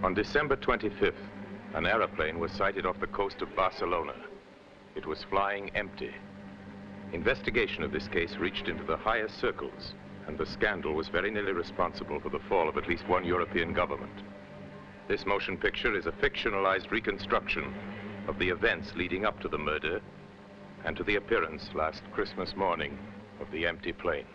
On December 25th, an aeroplane was sighted off the coast of Barcelona. It was flying empty. Investigation of this case reached into the highest circles, and the scandal was very nearly responsible for the fall of at least one European government. This motion picture is a fictionalized reconstruction of the events leading up to the murder and to the appearance last Christmas morning of the empty plane.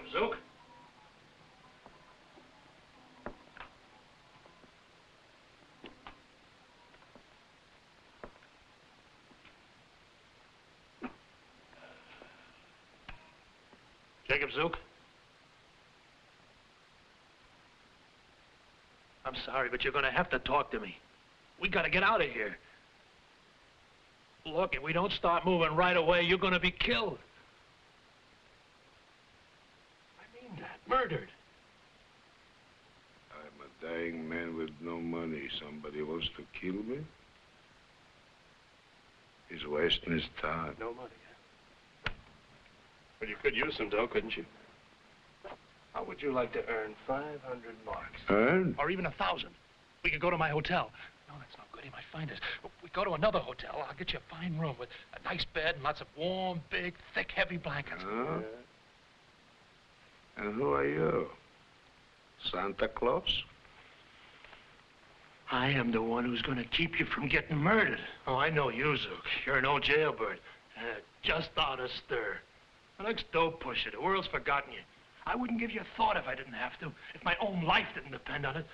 Zook? Jacob Zook? I'm sorry, but you're gonna have to talk to me. We gotta get out of here. Look, if we don't start moving right away, you're gonna be killed. Murdered. I'm a dying man with no money. Somebody wants to kill me? He's wasting his time. No money. Well, you could use some dough, couldn't you? How would you like to earn 500 marks? Earn? Or even 1,000. We could go to my hotel. No, that's not good. He might find us. We go to another hotel. I'll get you a fine room with a nice bed and lots of warm, big, thick, heavy blankets. Huh? And who are you? Santa Claus? I am the one who's going to keep you from getting murdered. Oh, I know you, Zook. You're an old jailbird. Just out of stir. An ex-dope pusher. The world's forgotten you. I wouldn't give you a thought if I didn't have to. If my own life didn't depend on it.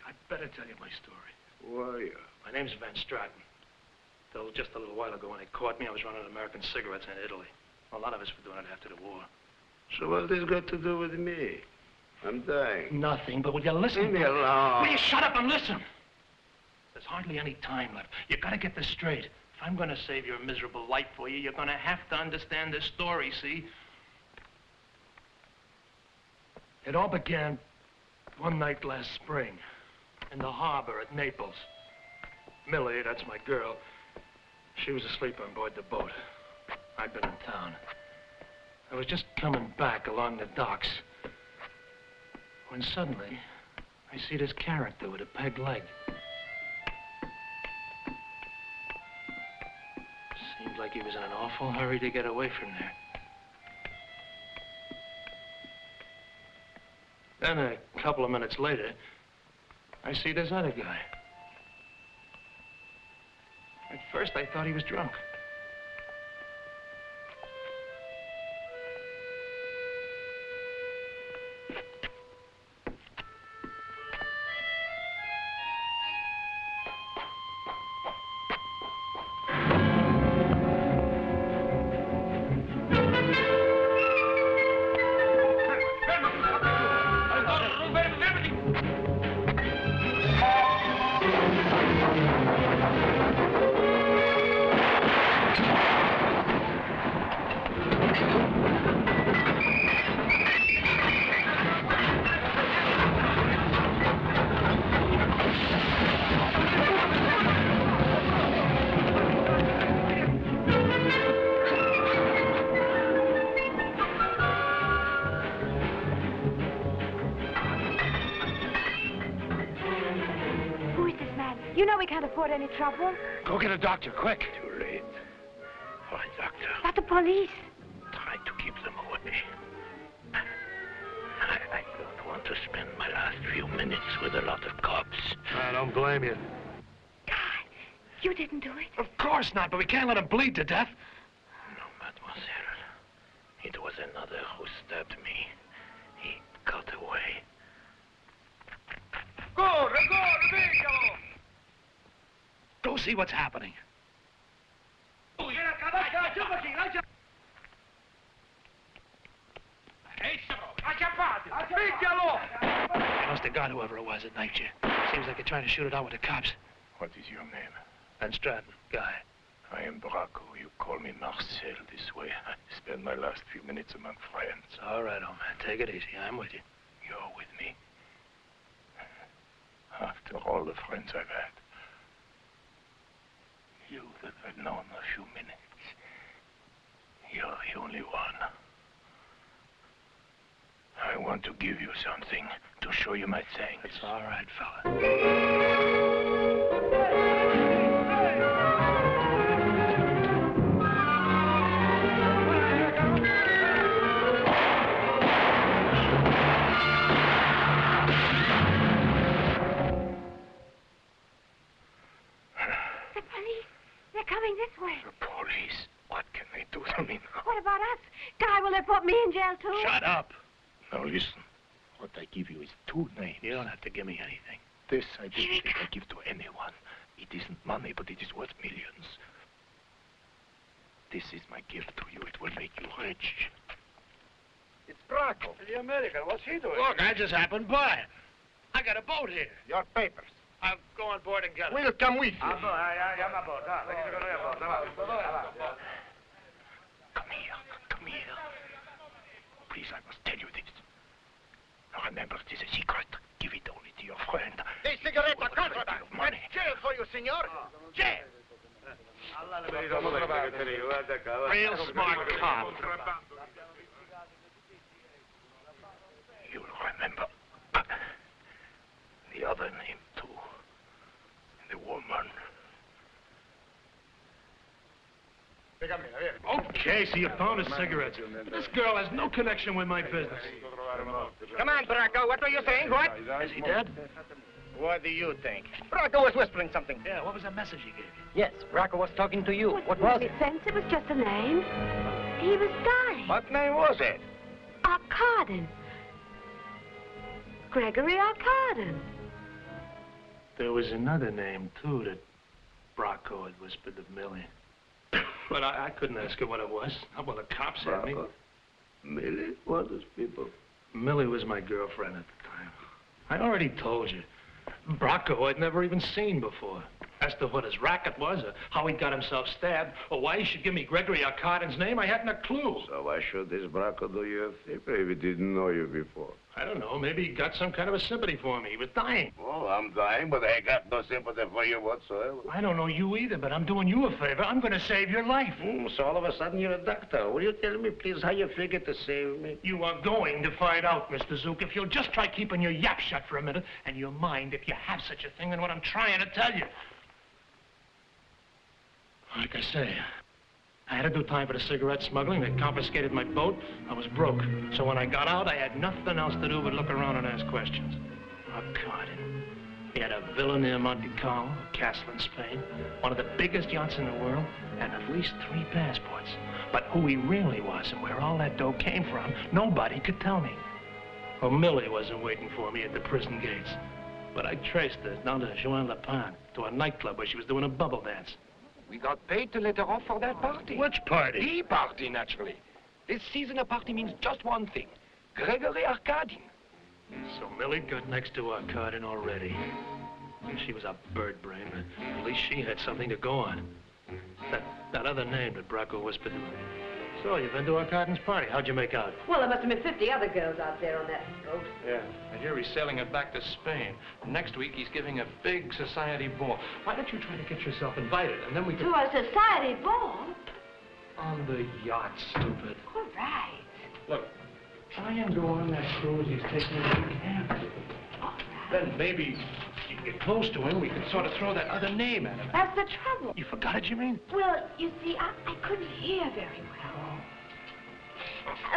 I'd better tell you my story. Who are you? My name's Van Stratton. Till just a little while ago when they caught me, I was running American cigarettes in Italy. A lot of us were doing it after the war. So what's this got to do with me? I'm dying. Nothing, but will you listen? Leave me alone. Will you shut up and listen? There's hardly any time left. You gotta get this straight. If I'm gonna save your miserable life for you, you're gonna have to understand this story, see? It all began one night last spring in the harbor at Naples. Millie, that's my girl, she was asleep on board the boat. I'd been in town. I was just coming back along the docks when suddenly I see this character with a peg leg. Seemed like he was in an awful hurry to get away from there. Then a couple of minutes later, I see this other guy. At first, I thought he was drunk. Any trouble? Go get a doctor, quick. Too late. Why, doctor? But the police. Try to keep them away. I don't want to spend my last few minutes with a lot of cops. I don't blame you. God, you didn't do it. Of course not, but we can't let him bleed to death. No, mademoiselle. It was another who stabbed me. He got away. Corre, vediamo! Go see what's happening. They must have got whoever it was at night, Jim. Seems like they're trying to shoot it out with the cops. What is your name? Van Stratton, guy. I am Bracco. You call me Marcel this way. I spend my last few minutes among friends. All right, old man. Take it easy. I'm with you. You're with me. After all the friends I've had. You that I've known a few minutes. You're the only one. I want to give you something to show you my thanks. It's all right, fella. Coming this way. The police? What can they do to me now? What about us? Guy, will they put me in jail, too? Shut up. Now, listen. What I give you is 2 names. You don't have to give me anything. This I didn't think I'd give to anyone. It isn't money, but it is worth millions. This is my gift to you. It will make you rich. It's Bracco, the American. What's he doing? Look, I just happened by. I got a boat here. Your papers. I'll go on board and get it. We'll come with you. Come here. Come here. Please, I must tell you this. Remember, it is a secret. Give it only to your friend. Hey, cigarette, contraband. Money. Jail for you, senor. Jail. Real smart cop. You'll remember the other name, too. The woman. Okay, so you found his cigarettes. But this girl has no connection with my business. Come on, Bracco. What were you saying? What? Is he dead? What do you think? Bracco was whispering something. Yeah, what was that message he gave you? Yes, Bracco was talking to you. What was was it? it? Sense, it was just a name. He was dying. What name was it? Arkadin. Gregory Arkadin. There was another name, too, that Bracco had whispered to Millie. But I couldn't ask her what it was. Not while the cops had me. Millie? What is people? Millie was my girlfriend at the time. I already told you. Bracco I'd never even seen before. As to what his racket was, or how he got himself stabbed, or why he should give me Gregory Arkadin's name, I hadn't a clue. So why should this Bracco do you a favor if he didn't know you before? I don't know. Maybe he got some kind of a sympathy for me. He was dying. Oh, I'm dying, but I got no sympathy for you whatsoever. I don't know you either, but I'm doing you a favor. I'm going to save your life. So all of a sudden you're a doctor. Will you tell me, please, how you figure to save me? You are going to find out, Mr. Zook, if you'll just try keeping your yap shut for a minute, and your mind, if you have such a thing, than what I'm trying to tell you. Like I say, I had to do time for the cigarette smuggling. They confiscated my boat. I was broke. So when I got out, I had nothing else to do but look around and ask questions. Arkadin. He had a villa near Monte Carlo, a castle in Spain, one of the biggest yachts in the world, and at least 3 passports. But who he really was and where all that dough came from, nobody could tell me. Well, Millie wasn't waiting for me at the prison gates. But I traced her down to Joan Lapin, to a nightclub where she was doing a bubble dance. We got paid to let her off for that party. Which party? The party, naturally. This season a party means just one thing. Gregory Arkadin. So Millie got next to Arkadin already. She was a bird brain, but at least she had something to go on. That other name that Bracco whispered to her. So, you've been to Arkadin's party. How'd you make out? Well, there must have been 50 other girls out there on that boat. Yeah. I hear he's sailing it back to Spain. Next week, he's giving a big society ball. Why don't you try to get yourself invited, and then we can... To a society ball? On the yacht, stupid. All right. Look, try and go on that cruise he's taking you to camp. All right. Then maybe you can get close to him. We can sort of throw that other name at him. That's the trouble. You forgot it, you mean? Well, you see, I couldn't hear very well.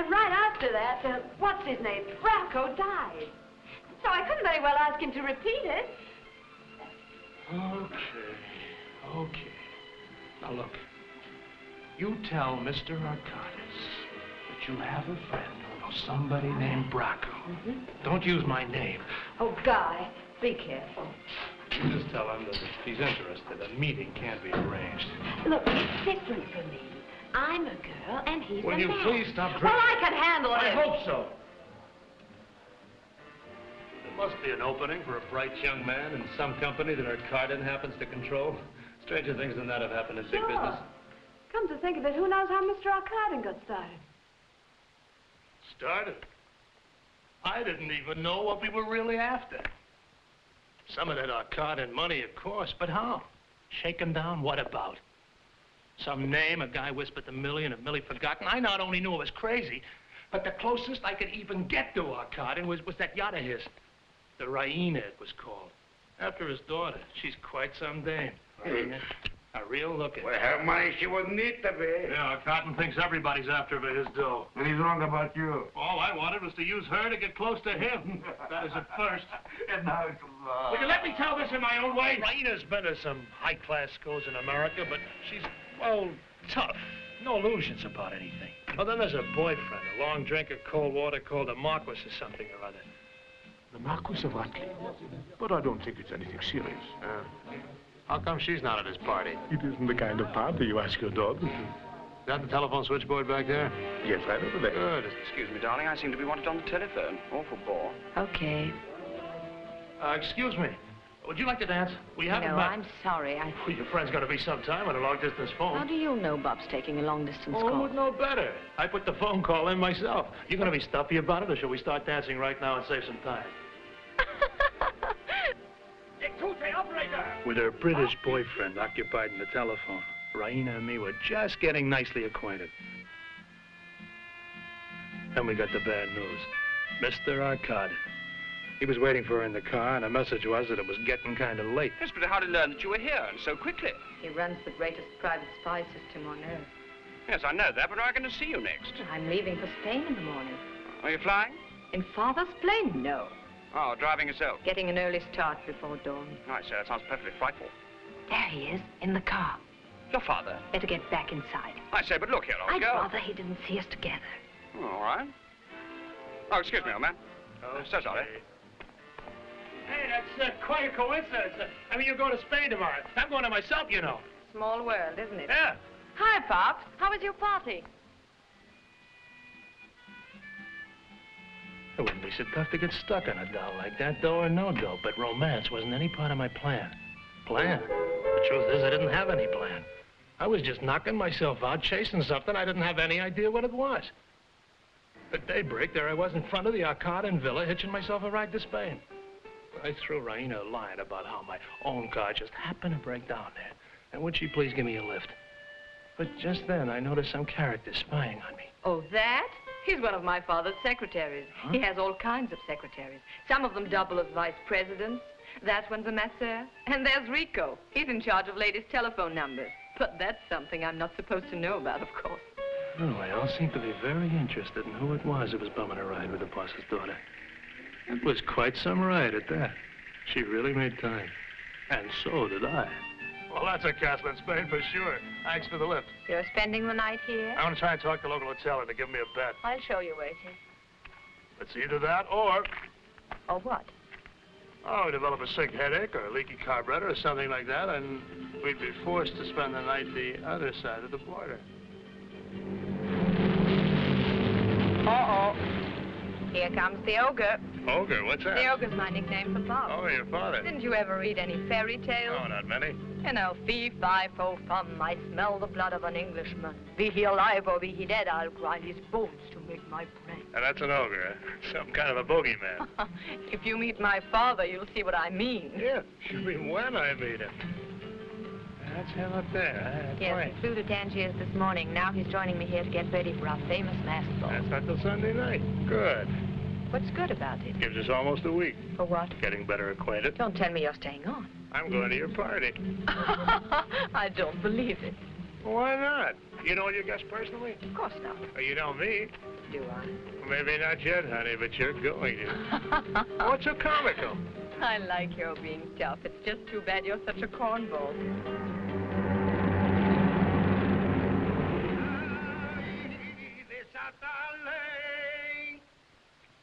Right after that, what's his name? Bracco died. So I couldn't very well ask him to repeat it. Okay. Now look, you tell Mr. Arkadis that you have a friend who knows somebody named Bracco. Don't use my name. Oh, Guy, be careful. You just tell him that if he's interested, a meeting can't be arranged. Look, it's different for me. I'm a girl, and he's a man. Will you please stop drinking? Well, I can handle it. I hope so. There must be an opening for a bright young man in some company that Arkadin happens to control. Stranger things than that have happened in big business. Come to think of it, who knows how Mr. Arkadin got started? Started? I didn't even know what we were really after. Some of that Arkadin money, of course, but how? Shaken down? What about? Some name a guy whispered to Millie, and if Millie forgotten, I not only knew it was crazy, but the closest I could even get to Arkadin was that yacht of his. The Raina, it was called. After his daughter. She's quite some dame. Raina. A real looker. Well, her money she would need to be. Yeah, Arkadin thinks everybody's after her his dough. And he's wrong about you. All I wanted was to use her to get close to him. That was at first. And now it's Will you let me tell this in my own way? Raina's been to some high-class schools in America, but she's, well, tough. No illusions about anything. Well, then there's her boyfriend, a long drinker, cold water, called the Marquis or something or other. The Marquis of Atley. But I don't think it's anything serious. How come she's not at his party? It isn't the kind of party you ask your daughter to. Is that the telephone switchboard back there? Yes, right over there. Good. Excuse me, darling. I seem to be wanted on the telephone. Awful bore. Okay. Excuse me. Would you like to dance? We haven't No, met. I'm sorry. Well, your friend's got to be some time on a long-distance phone. How do you know Bob's taking a long-distance Oh, call? who would know better? I put the phone call in myself. You going to be stuffy about it, or shall we start dancing right now and save some time? With her British boyfriend occupied in the telephone, Raina and me were just getting nicely acquainted. Then we got the bad news. Mr. Arkadin. He was waiting for her in the car, and the message was that it was getting kind of late. Yes, but how did he learn that you were here, and so quickly? He runs the greatest private spy system on Earth. Yes, I know that, but I'm going to see you next. I'm leaving for Spain in the morning. Are you flying? In Father's plane? No. Oh, driving yourself. Getting an early start before dawn. Right, sir, that sounds perfectly frightful. There he is, in the car. Your father? Better get back inside. I say, but look here, old I'd girl. rather he didn't see us together. Oh, all right. Oh, excuse me, old man. So sorry. Hey, that's quite a coincidence. I mean, you're going to Spain tomorrow. I'm going to myself, you know. Small world, isn't it? Yeah. Hi, Pops. How was your party? It wouldn't be so tough to get stuck on a doll like that, dough or no dough, but romance wasn't any part of my plan. Plan? The truth is, I didn't have any plan. I was just knocking myself out, chasing something I didn't have any idea what it was. At daybreak, there I was in front of the Arkadin villa, hitching myself a ride to Spain. I threw Raina a line about how my own car just happened to break down there, and would she please give me a lift. But just then, I noticed some character spying on me. Oh, that? He's one of my father's secretaries. Huh? He has all kinds of secretaries. Some of them double as vice presidents. That one's a masseur. And there's Rico. He's in charge of ladies' telephone numbers. But that's something I'm not supposed to know about, of course. Oh, they all seemed to be very interested in who it was who was bumming a ride with the boss's daughter. It was quite some ride at that. She really made time. And so did I. Well, that's a castle in Spain for sure. Thanks for the lift. You're spending the night here? I want to try and talk to the local hotel to give me a bet. I'll show you where it is. It's either that or... Or what? Oh, develop a sick headache or a leaky carburetor or something like that, and we'd be forced to spend the night the other side of the border. Uh-oh. Here comes the ogre. Ogre? What's that? The ogre's my nickname for Bob. Oh, your father. Didn't you ever read any fairy tales? Oh, not many. You know, fee, fi, fo, fum, I smell the blood of an Englishman. Be he alive or be he dead, I'll grind his bones to make my prey. Now, that's an ogre, huh? Some kind of a boogeyman. If you meet my father, you'll see what I mean. Yeah, you mean when I meet him. That's him up there, huh? Yes, he flew to Tangiers this morning. Now he's joining me here to get ready for our famous masked ball. That's not till Sunday night. Good. What's good about it? Gives us almost a week. For what? Getting better acquainted. Don't tell me you're staying on. I'm going to your party. I don't believe it. Why not? You know your guest personally? Of course not. Well, you know me. Do I? Maybe not yet, honey, but you're going to. What's so comical? I like your being tough. It's just too bad you're such a cornball.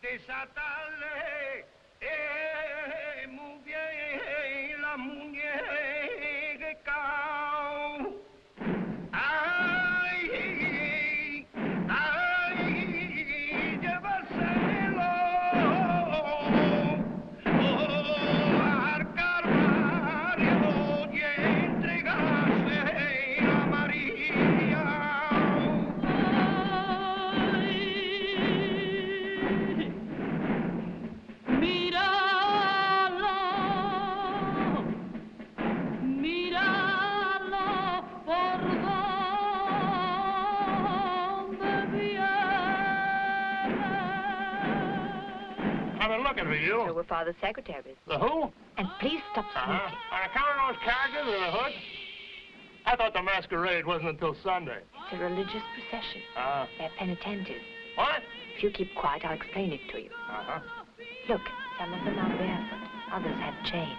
Desatale, muy bien la muñeca. Ay, ay, llévaselo al Calvario y entregase a María. I've been looking for you. So we're father's secretaries. The who? And please stop smoking. On account of those characters in the hood? I thought the masquerade wasn't until Sunday. It's a religious procession. They're penitentives. What? If you keep quiet, I'll explain it to you. Look, some of them are barefoot. Others have chains.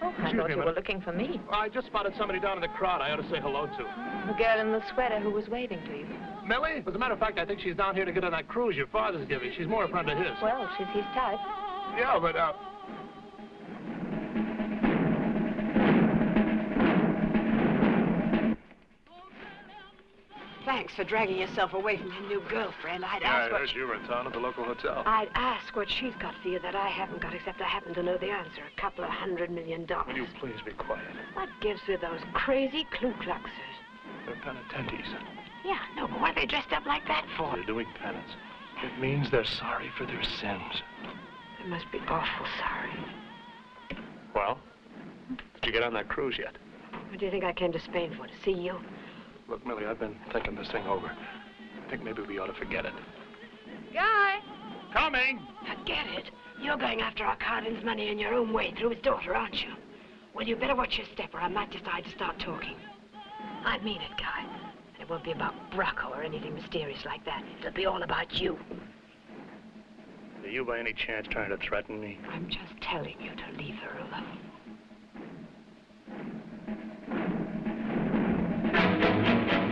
Oh, I thought you were looking for me. I just spotted somebody down in the crowd I ought to say hello to. The girl in the sweater who was waving to you. Millie? As a matter of fact, I think she's down here to get on that cruise your father's giving. She's more a friend of his. Well, she's his type. Yeah, but, Thanks for dragging yourself away from your new girlfriend. I'd ask what... you were in town at the local hotel. I'd ask what she's got for you that I haven't got, except I happen to know the answer. $200 million. Will you please be quiet? What gives with those crazy Ku Kluxers? They're penitentes. Yeah, no, but what are they dressed up like that for? They're doing penance. It means they're sorry for their sins. They must be awful sorry. Well, did you get on that cruise yet? What do you think I came to Spain for, to see you? Look, Millie, I've been thinking this thing over. I think maybe we ought to forget it. Guy! Coming! Forget it. You're going after Arcadian's money in your own way through his daughter, aren't you? Well, you better watch your step or I might decide to start talking. I mean it, Guy. And it won't be about Bracco or anything mysterious like that. It'll be all about you. Are you by any chance trying to threaten me? I'm just telling you to leave her alone.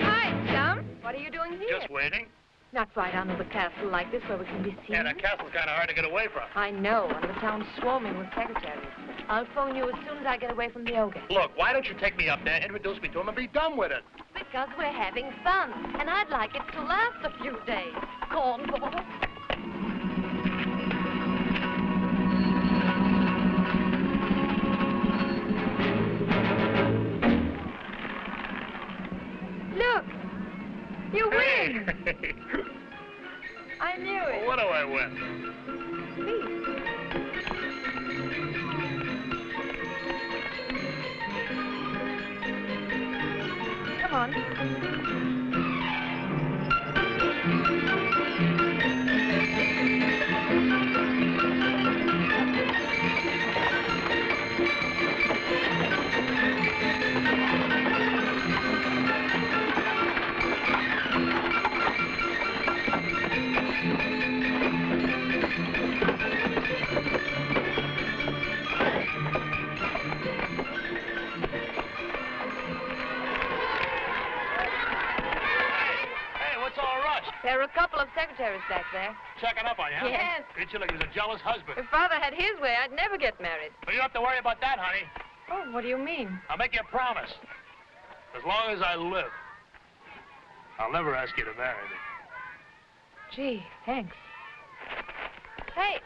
Hi, chum. What are you doing here? Just waiting. Not right under the castle like this where we can be seen. Yeah, that castle's kind of hard to get away from. I know, and the town's swarming with secretaries. I'll phone you as soon as I get away from the ogre. Look, why don't you take me up there, introduce me to him, and be done with it? Because we're having fun, and I'd like it to last a few days. Cornball. Look! You win! I knew it. Well, what do I win? Come on. is back there. Checking up on you, huh? Yes. Treats you like he was a jealous husband. If Father had his way, I'd never get married. Well, you don't have to worry about that, honey. Oh, what do you mean? I'll make you a promise. As long as I live, I'll never ask you to marry me. Gee, thanks. Hey.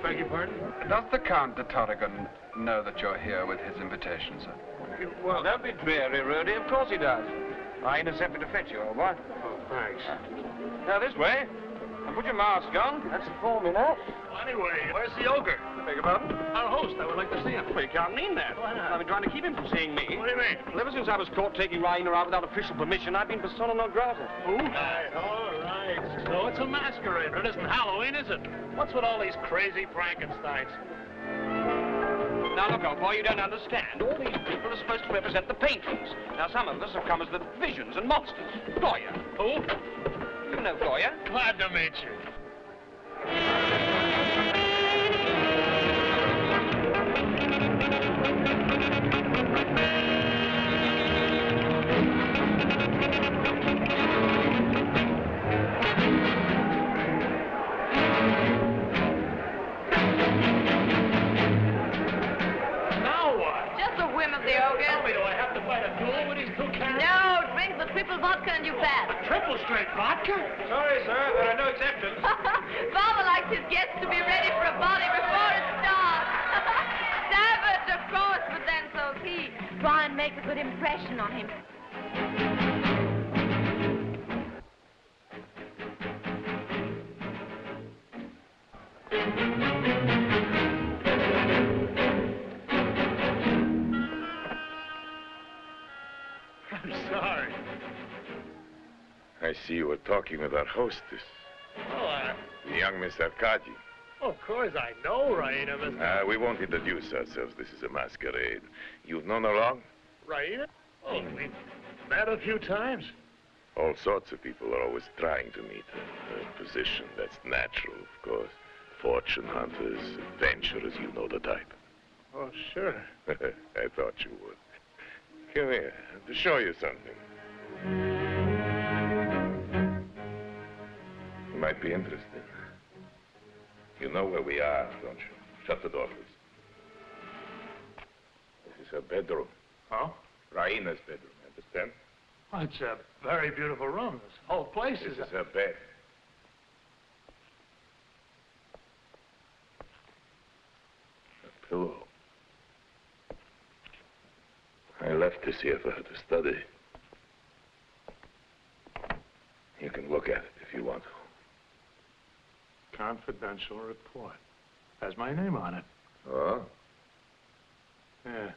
Beg your pardon? Does the Count de Torrigan know that you're here with his invitation, sir? Well, don't be dreary, Rudy. Of course he does. Aina sent me to fetch you, old boy. Oh, thanks. Now, this way. And put your mask on. That's it for me now. Well, anyway, where's the ogre? Beg your pardon? Our host. I would like to see him. Well, you can't mean that. Why not? I've been trying to keep him from seeing me. What do you mean? Well, ever since I was caught taking Raina out without official permission, I've been persona non grata. Who? All right. So it's a masquerade. It isn't Halloween, is it? What's with all these crazy Frankensteins? Now, look, old boy, you don't understand. All these people are supposed to represent the patrons. Now, some of us have come as the visions and monsters. Goya. Who? You know Goya? Glad to meet you. Do I have to fight a duel with these two cats? No, drink the triple vodka and you pass. Triple straight vodka? Sorry, sir. There are no exceptions. Father likes his guests to be ready for a body before it starts. Savage, of course, but then so's he. Try and make a good impression on him. I'm sorry. I see you were talking with our hostess, Oh, the young Miss Arkady. of course I know Raina, Mr. We won't introduce ourselves. This is a masquerade. You've known her long? Raina? Oh, we've met a few times. All sorts of people are always trying to meet her. Her position, that's natural, of course. Fortune hunters, adventurers, you know the type. Oh, sure. I thought you would. Come here, to show you something. You might be interested. You know where we are, don't you? Shut the door, please. This is her bedroom. Oh? Raina's bedroom, understand? Well, it's a very beautiful room. This whole place This is her bed. A pillow. I left this here for her to study. You can look at it if you want to. Confidential report. Has my name on it. Oh? Yeah.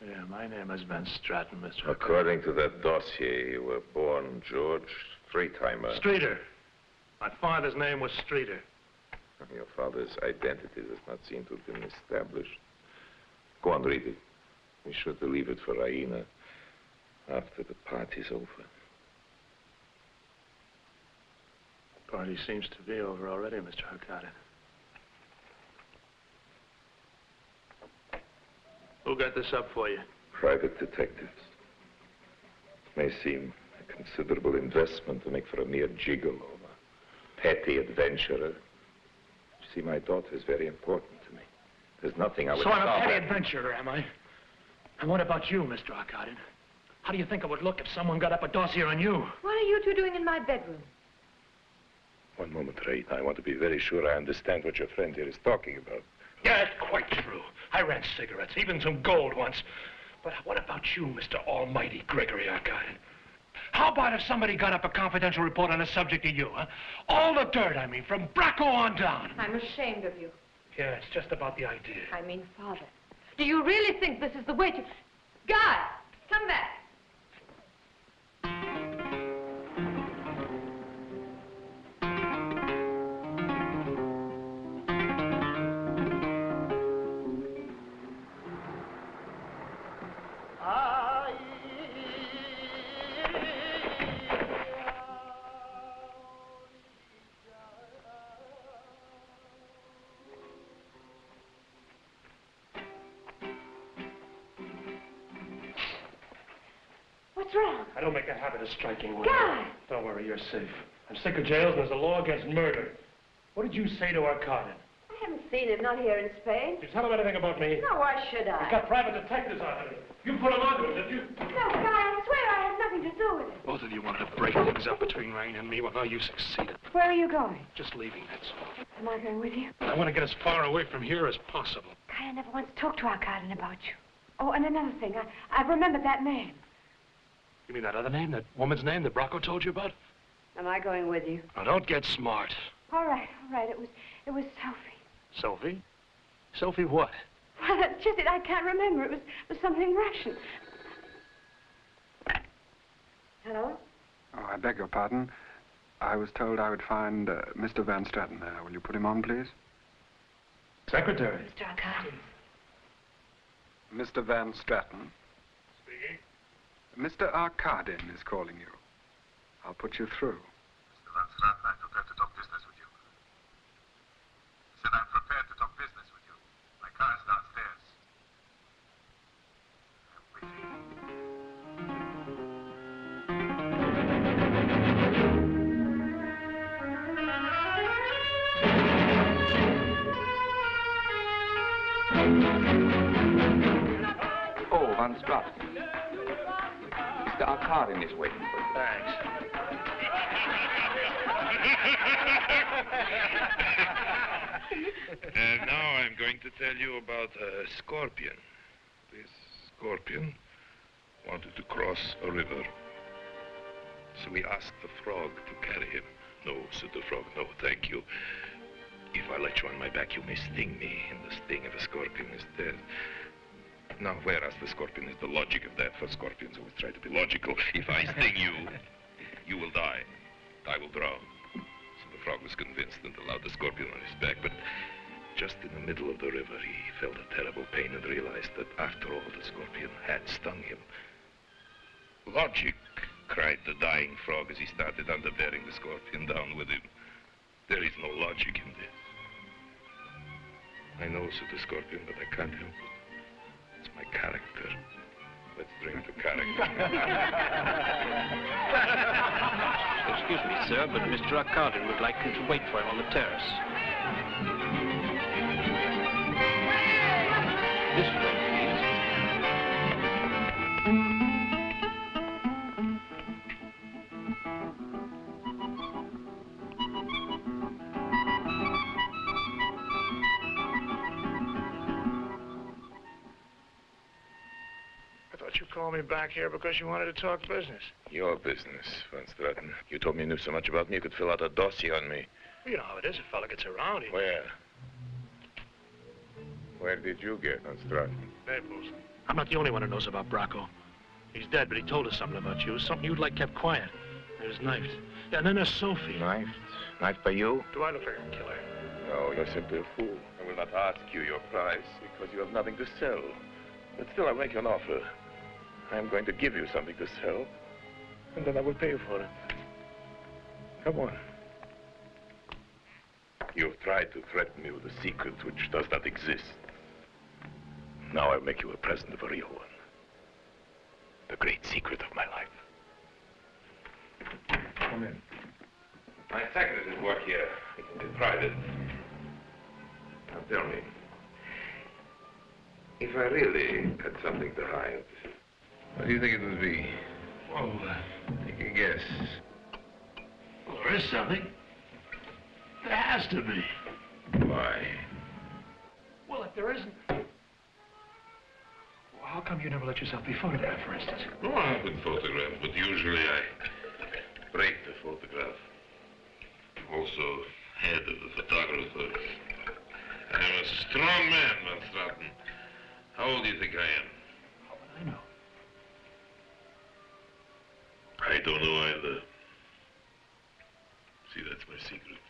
Yeah, my name has been Stratton, Mr. According to that dossier, you were born George Streetheimer. Streeter. My father's name was Streeter. Your father's identity does not seem to have been established. Go on, read it. Be sure to leave it for Raina after the party's over. The party seems to be over already, Mr. Arkady. Who got this up for you? Private detectives. May seem a considerable investment to make for a mere gigolo, a petty adventurer. You see, my daughter is very important to me. There's nothing I would So I'm a stop petty at. adventurer, am I? And what about you, Mr. Arkady? How do you think it would look if someone got up a dossier on you? What are you two doing in my bedroom? One moment, Raina. I want to be very sure I understand what your friend here is talking about. Yeah, it's quite true. I ran cigarettes, even some gold once. But what about you, Mr. Almighty Gregory Arkadin? How about if somebody got up a confidential report on the subject of you, huh? All the dirt, I mean, from Bracco on down. I'm ashamed of you. Yeah, it's just about the idea. I mean, Father, do you really think this is the way to... Guy, come back. What's wrong? I don't make a habit of striking women. Guy! Don't worry, you're safe. I'm sick of jails and there's a law against murder. What did you say to Arkadin? I haven't seen him, not here in Spain. Did you tell him anything about me? No, why should I? He's got private detectives on him. You put him onto it, did you? No, Guy, I swear I had nothing to do with it. Both of you wanted to break things up between Rain and me. Well, now you succeeded. Where are you going? Just leaving, that's all. Am I going with you? I want to get as far away from here as possible. Guy, I never once talked to Arkadin about you. Oh, and another thing, I've remembered that name. You mean that other name, that woman's name that Bracco told you about? Am I going with you? Now, don't get smart. All right. It was Sophie. Sophie? Sophie what? Well, that's just it. I can't remember. It was something Russian. Hello? Oh, I beg your pardon. I was told I would find Mr. Van Straten there. Will you put him on, please? Secretary. Mr. Arkadin. Mr. Van Straten. Speaking. Mr. Arkadin is calling you. I'll put you through. Mr. Van Straten, I'm prepared to talk business with you. I said I'm prepared to talk business with you. My car is downstairs. Oh, Van Straten. Mr. Arkadin is waiting for you. Thanks. Now I'm going to tell you about a scorpion. This scorpion wanted to cross a river. So we asked the frog to carry him. No, said the frog, no, thank you. If I let you on my back, you may sting me, and the sting of a scorpion is death. Now, whereas the scorpion is the logic of death, for scorpions always try to be logical. If I sting you, you will die. I will drown. So the frog was convinced and allowed the scorpion on his back, but just in the middle of the river, he felt a terrible pain and realized that after all, the scorpion had stung him. Logic, cried the dying frog as he started under bearing the scorpion down with him. There is no logic in this. I know, said the scorpion, but I can't help it. It's my character. Let's drink to character. Excuse me, sir, but Mr. Arkadin would like you to wait for him on the terrace. This way, please. I thought you called me back here because you wanted to talk business. Your business, Van Straten. You told me you knew so much about me you could fill out a dossier on me. You know how it is. A fella gets around. Where? Where did you get, Van Straten? Naples. I'm not the only one who knows about Bracco. He's dead, but he told us something about you. Something you'd like kept quiet. He was knifed. Yeah, and then there's Sophie. Knifed? Knifed by you? Do I look like a killer? No, you're simply a fool. I will not ask you your price because you have nothing to sell. But still, I'll make you an offer. I'm going to give you something to sell, and then I will pay you for it. Come on. You've tried to threaten me with a secret which does not exist. Now I'll make you a present of a real one. The great secret of my life. Come in. My secretary's work here. It can be private. Now tell me, if I really had something to hide, what do you think it would be? Well, Take a guess. well, there is something. There has to be. Why? Well, What, there isn't? Well, how come you never let yourself be photographed, for instance? Oh, I've been photographed, but usually I break the photograph. I'm also head of the photographers. I'm a strong man, Van Straten. How old do you think I am? How would I know? I don't know either. See, that's my secret.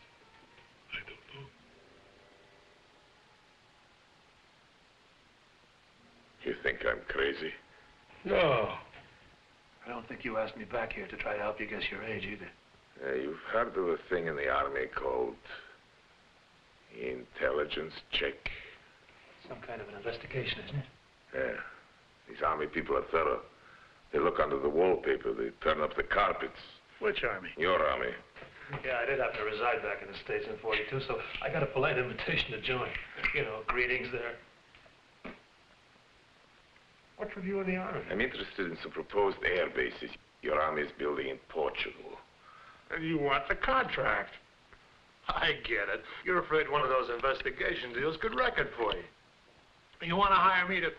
I don't know. You think I'm crazy? No. I don't think you asked me back here to try to help you guess your age either. You've heard of a thing in the Army called intelligence check? Some kind of an investigation, isn't it? Yeah. These Army people are thorough. They look under the wallpaper. They turn up the carpets. Which Army? Your Army. Yeah, I did happen to reside back in the States in '42, so I got a polite invitation to join. You know, greetings there. What's with you in the Army? I'm interested in some proposed air bases your Army is building in Portugal. And you want the contract. I get it. You're afraid one of those investigation deals could wreck it for you. You want to hire me to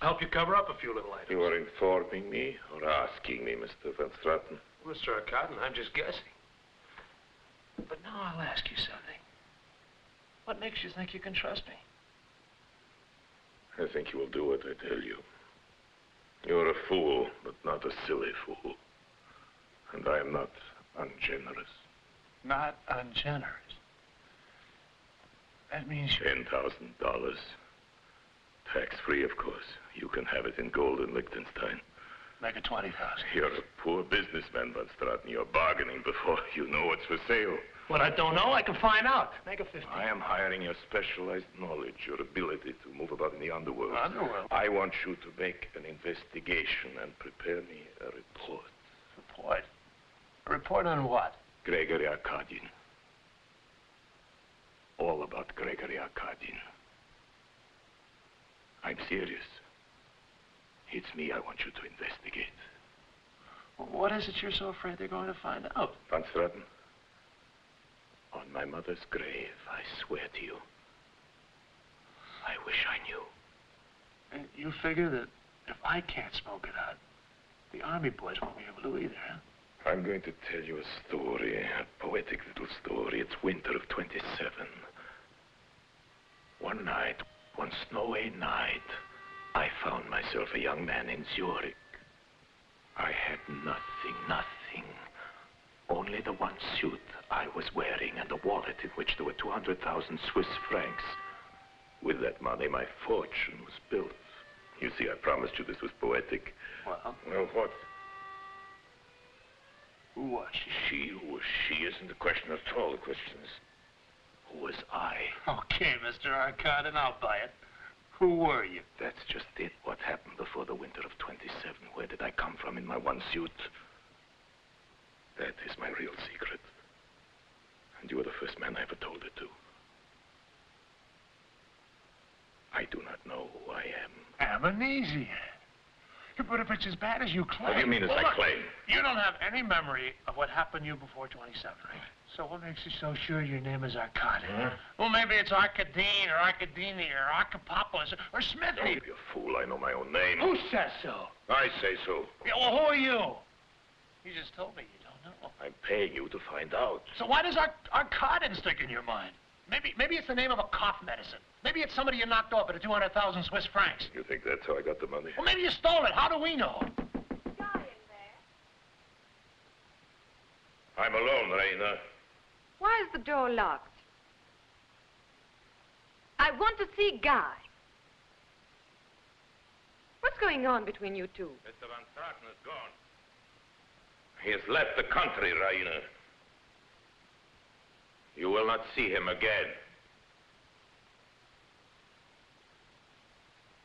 help you cover up a few little items. You are informing me or asking me, Mr. Van Straten? Mr. Arcadin, I'm just guessing. But now I'll ask you something. What makes you think you can trust me? I think you will do what I tell you. You're a fool, but not a silly fool. And I am not ungenerous. Not ungenerous? That means you... $10,000. Tax-free, of course. You can have it in gold in Liechtenstein. Make it 20,000. You're a poor businessman, Van Straten. You're bargaining before you know what's for sale. What I don't know, I can find out. Make it 50. I am hiring your specialized knowledge, your ability to move about in the underworld. Underworld? I want you to make an investigation and prepare me a report. Report? A report on what? Gregory Arkadin. All about Gregory Arkadin. I'm serious. It's me I want you to investigate. Well, what is it you're so afraid they're going to find out? Van Straten, on my mother's grave, I swear to you, I wish I knew. And you figure that if I can't smoke it out, the Army boys won't be able to either, huh? I'm going to tell you a story, a poetic little story. It's winter of '27. One night, one snowy night, I found myself a young man in Zurich. I had nothing. Only the one suit I was wearing and a wallet in which there were 200,000 Swiss francs. With that money, my fortune was built. You see, I promised you this was poetic. Well? Well, what? Who was she? Who was she isn't the question at all. The question is, who was I? Okay, Mr. Arcadin, I'll buy it. Who were you? That's just it. What happened before the winter of '27? Where did I come from in my one suit? That is my real secret. And you were the first man I ever told it to. I do not know who I am. Amnesia. But if it's as bad as you claim... What do you mean as I claim? You don't have any memory of what happened to you before '27, right? So what makes you so sure your name is Arkadin? Huh? Well, maybe it's Arkadine or Arkadini or Arkapopoulos or Smithy. Don't be a fool. I know my own name. Who says so? I say so. Yeah, well, who are you? You just told me you don't know. I'm paying you to find out. So why does Arkadin stick in your mind? Maybe it's the name of a cough medicine. Maybe it's somebody you knocked off at 200,000 Swiss francs. You think that's how I got the money? Well, maybe you stole it. How do we know? Guy in there. I'm alone, Raina. Why is the door locked? I want to see Guy. What's going on between you two? Mr. Van Straten is gone. He has left the country, Raina. You will not see him again.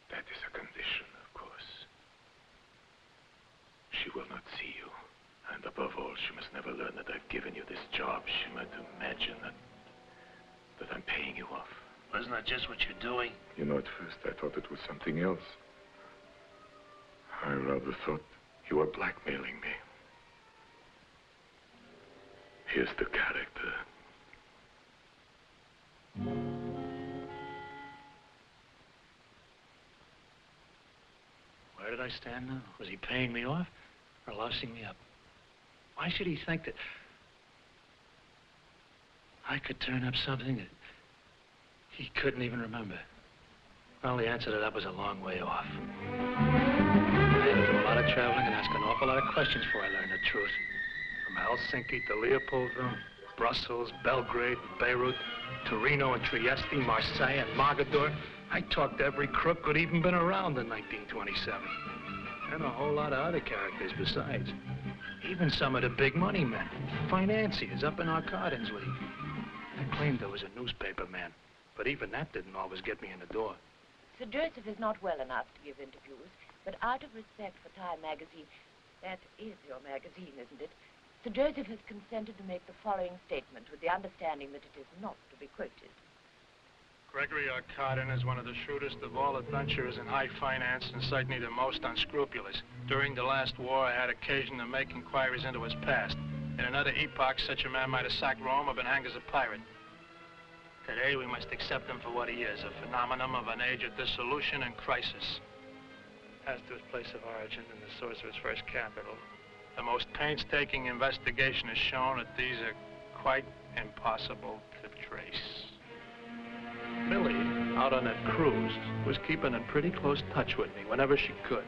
That is a condition, of course. She will not see you. And above all, she must never learn that I've given you this job. She might imagine that I'm paying you off. Isn't that just what you're doing? You know, at first I thought it was something else. I rather thought you were blackmailing me. Here's the character. I stand now? Was he paying me off or lousing me up? Why should he think that I could turn up something that he couldn't even remember? Well, the answer to that was a long way off. I had to do a lot of traveling and ask an awful lot of questions before I learned the truth. From Helsinki to Leopoldville, Brussels, Belgrade, Beirut, Torino and Trieste, Marseille and Mogador. I talked to every crook who'd even been around in 1927. And a whole lot of other characters besides. Even some of the big money men, financiers up in our Cardin's League. They claimed there was a newspaper man, but even that didn't always get me in the door. Sir Joseph is not well enough to give interviews, but out of respect for Time magazine, that is your magazine, isn't it? Sir Joseph has consented to make the following statement with the understanding that it is not to be quoted. Gregory Arkadin is one of the shrewdest of all adventurers in high finance and certainly the most unscrupulous. During the last war, I had occasion to make inquiries into his past. In another epoch, such a man might have sacked Rome or been hanged as a pirate. Today, we must accept him for what he is, a phenomenon of an age of dissolution and crisis. As to his place of origin and the source of his first capital, the most painstaking investigation has shown that these are quite impossible to trace. Millie, out on that cruise, was keeping in pretty close touch with me whenever she could.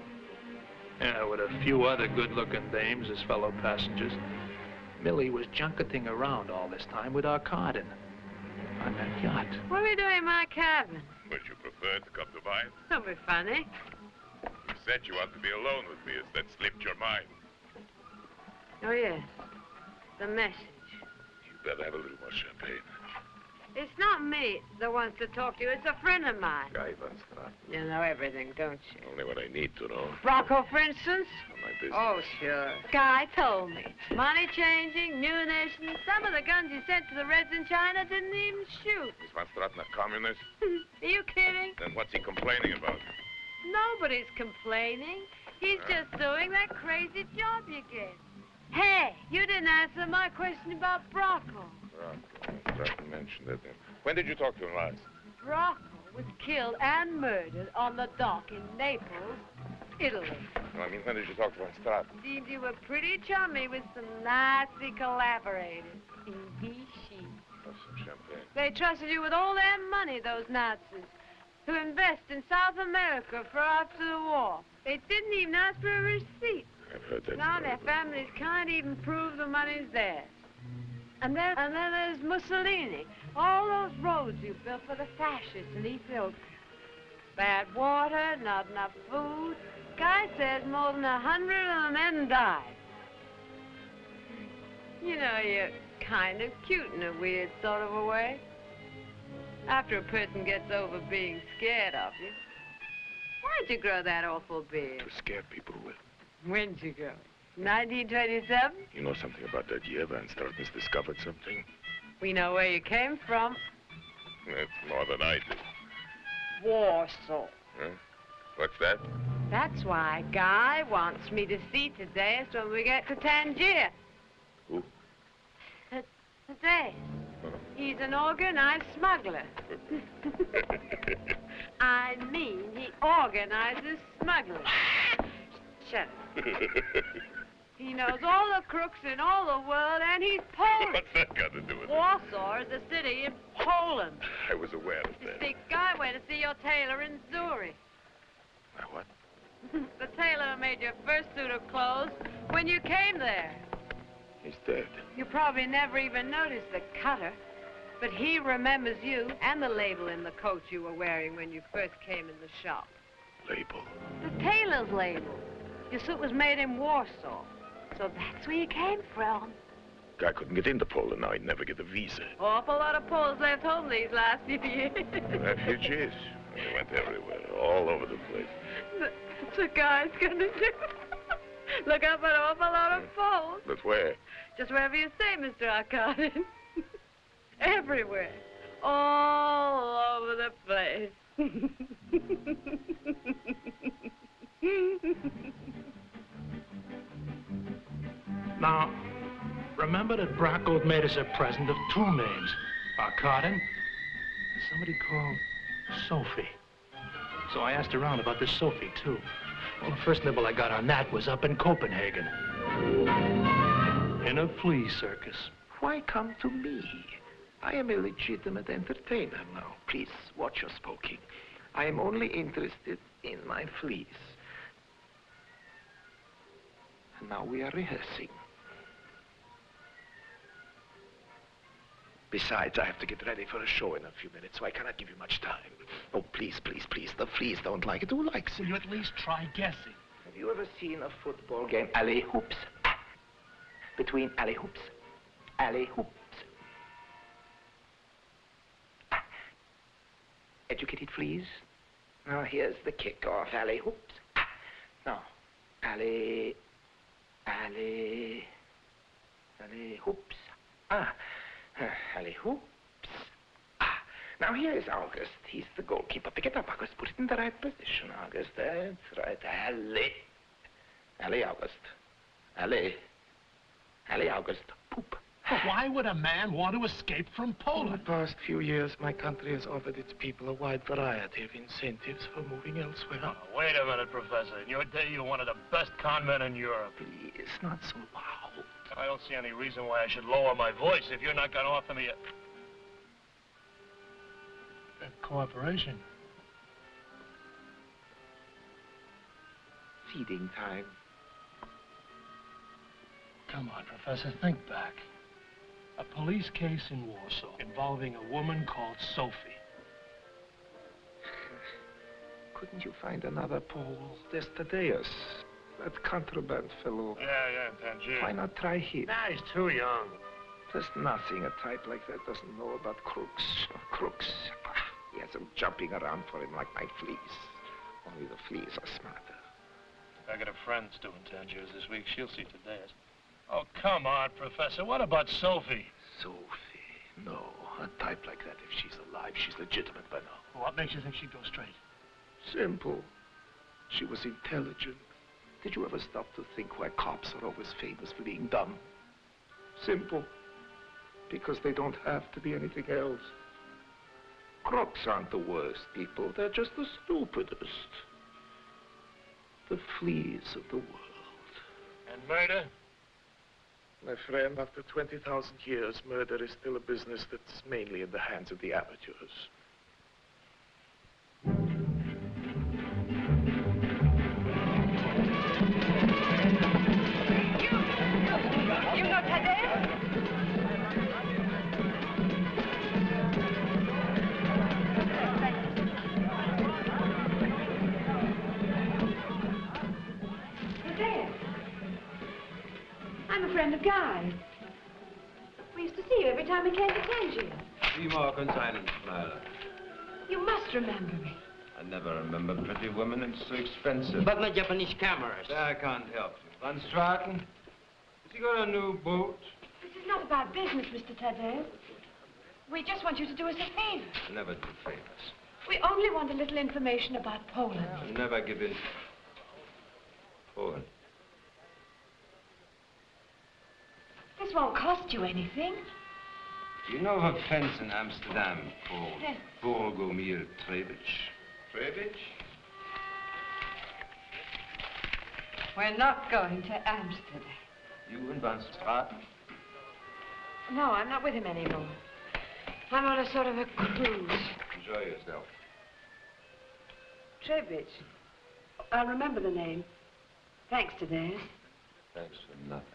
Yeah, with a few other good-looking dames as fellow passengers. Millie was junketing around all this time with Arkadin on that yacht. What are we doing in my cabin? Would you prefer to come to mine? Don't be funny. You said you wanted to be alone with me. Has that slipped your mind? Oh, yes. The message. You better have a little more champagne. It's not me that wants to talk to you. It's a friend of mine. Guy Van Straten. You know everything, don't you? Only what I need to know. Rocco, for instance? On my business. Oh, sure. Guy told me. Money changing, munitions. Some of the guns you sent to the Reds in China didn't even shoot. Is Van Straten a communist? Are you kidding? Then what's he complaining about? Nobody's complaining. He's just doing that crazy job you gave. Hey, you didn't answer my question about Brocco. Straten mentioned it. When did you talk to him last? Brocco was killed and murdered on the dock in Naples, Italy. No, I mean, when did you talk to Van Straten? Seems you were pretty chummy with some Nazi collaborators in Vichy. Have some champagne. They trusted you with all their money, those Nazis, to invest in South America for after the war. They didn't even ask for a receipt. I've heard that Now story. their families can't even prove the money's theirs. And then there's Mussolini. All those roads you built for the fascists in Ethiopia. Bad water, not enough food. Guy says more than 100 of the men died. You know, you're kind of cute in a weird sort of a way. After a person gets over being scared of you. Why'd you grow that awful beard? To scare people with. When'd you grow? 1927? You know something about that year Van Straten's discovered something? We know where you came from. That's more than I do. Warsaw. Huh? What's that? That's why Guy wants me to see Thaddeus when we get to Tangier. Who? Thaddeus. He's an organized smuggler. I mean, he organizes smugglers. Shut up. He knows all the crooks in all the world, and he's Polish. What's that got to do with it? Warsaw is a city in Poland. I was aware of that. See, Guy went to see your tailor in Zurich. My what? The tailor who made your first suit of clothes when you came there. He's dead. You probably never even noticed the cutter, but he remembers you and the label in the coat you were wearing when you first came in the shop. Label? The tailor's label. Your suit was made in Warsaw, so that's where you came from. Guy couldn't get into Poland now. He'd never get a visa. Awful lot of Poles left home these last few years. Refugees. They went everywhere, all over the place. That's what Guy's gonna do. Look up an awful lot of Poles. But where? Just wherever you say, Mr. Arkadin. Everywhere. All over the place. Now, remember that Brocco made us a present of two names, Arkadin and somebody called Sophie. So I asked around about this Sophie, too. Well, the first nibble I got on that was up in Copenhagen. In a flea circus. Why come to me? I am a legitimate entertainer now. Please, watch your spoking. I am only interested in my fleas. And now we are rehearsing. Besides, I have to get ready for a show in a few minutes, so I cannot give you much time. Oh, please, please, please. The fleas don't like it. Who likes it? Will you at least try guessing? Have you ever seen a football game? Alley hoops. Between alley hoops. Alley hoops. Educated fleas. Now here's the kickoff. Alley hoops. Now, alley hoops. Alley hoops. Now here is August. He's the goalkeeper. Pick it up, August. Put it in the right position, August. That's right. Alley, August. Alley, August. Poop. But why would a man want to escape from Poland? In the past few years, my country has offered its people a wide variety of incentives for moving elsewhere. Oh, wait a minute, Professor. In your day, you were one of the best con men in Europe. Please, not so loud. I don't see any reason why I should lower my voice if you're not going to offer me a cooperation. Feeding time. Come on, Professor, think back. A police case in Warsaw involving a woman called Sophie. Couldn't you find another Pole? There's Thaddeus, that contraband fellow. Yeah, Tangier. Why not try him? Nah, he's too young. There's nothing a type like that doesn't know about crooks. Crooks. He has them jumping around for him like my fleas. Only the fleas are smarter. I got a friend doing Tangiers this week. She'll see Thaddeus. Oh, come on, Professor. What about Sophie? Sophie? No. A type like that, if she's alive, she's legitimate by now. Well, what makes you think she'd go straight? Simple. She was intelligent. Did you ever stop to think why cops are always famous for being dumb? Simple. Because they don't have to be anything else. Crooks aren't the worst people. They're just the stupidest. The fleas of the world. And murder? My friend, after 20,000 years, murder is still a business that's mainly in the hands of the amateurs. You know Thaddeus? Thaddeus. I'm a friend of Guy's. We used to see you every time we came to Tangier. Wie morgens einen Schneider. You must remember me. I never remember pretty women. It's so expensive. But my Japanese cameras. I can't help you. Van Straten, has he got a new boat? This is not about business, Mr. Thaddeus. We just want you to do us a favor. I never do favors. We only want a little information about Poland. I never give in. Poland. This won't cost you anything. You know of a fence in Amsterdam called Yes. Borgomir Trebitsch? Trebitsch? We're not going to Amsterdam. You and Van Straten? No, I'm not with him anymore. I'm on a sort of a cruise. Enjoy yourself. Trebitsch. I'll remember the name. Thanks, Thaddeus. Thanks for nothing.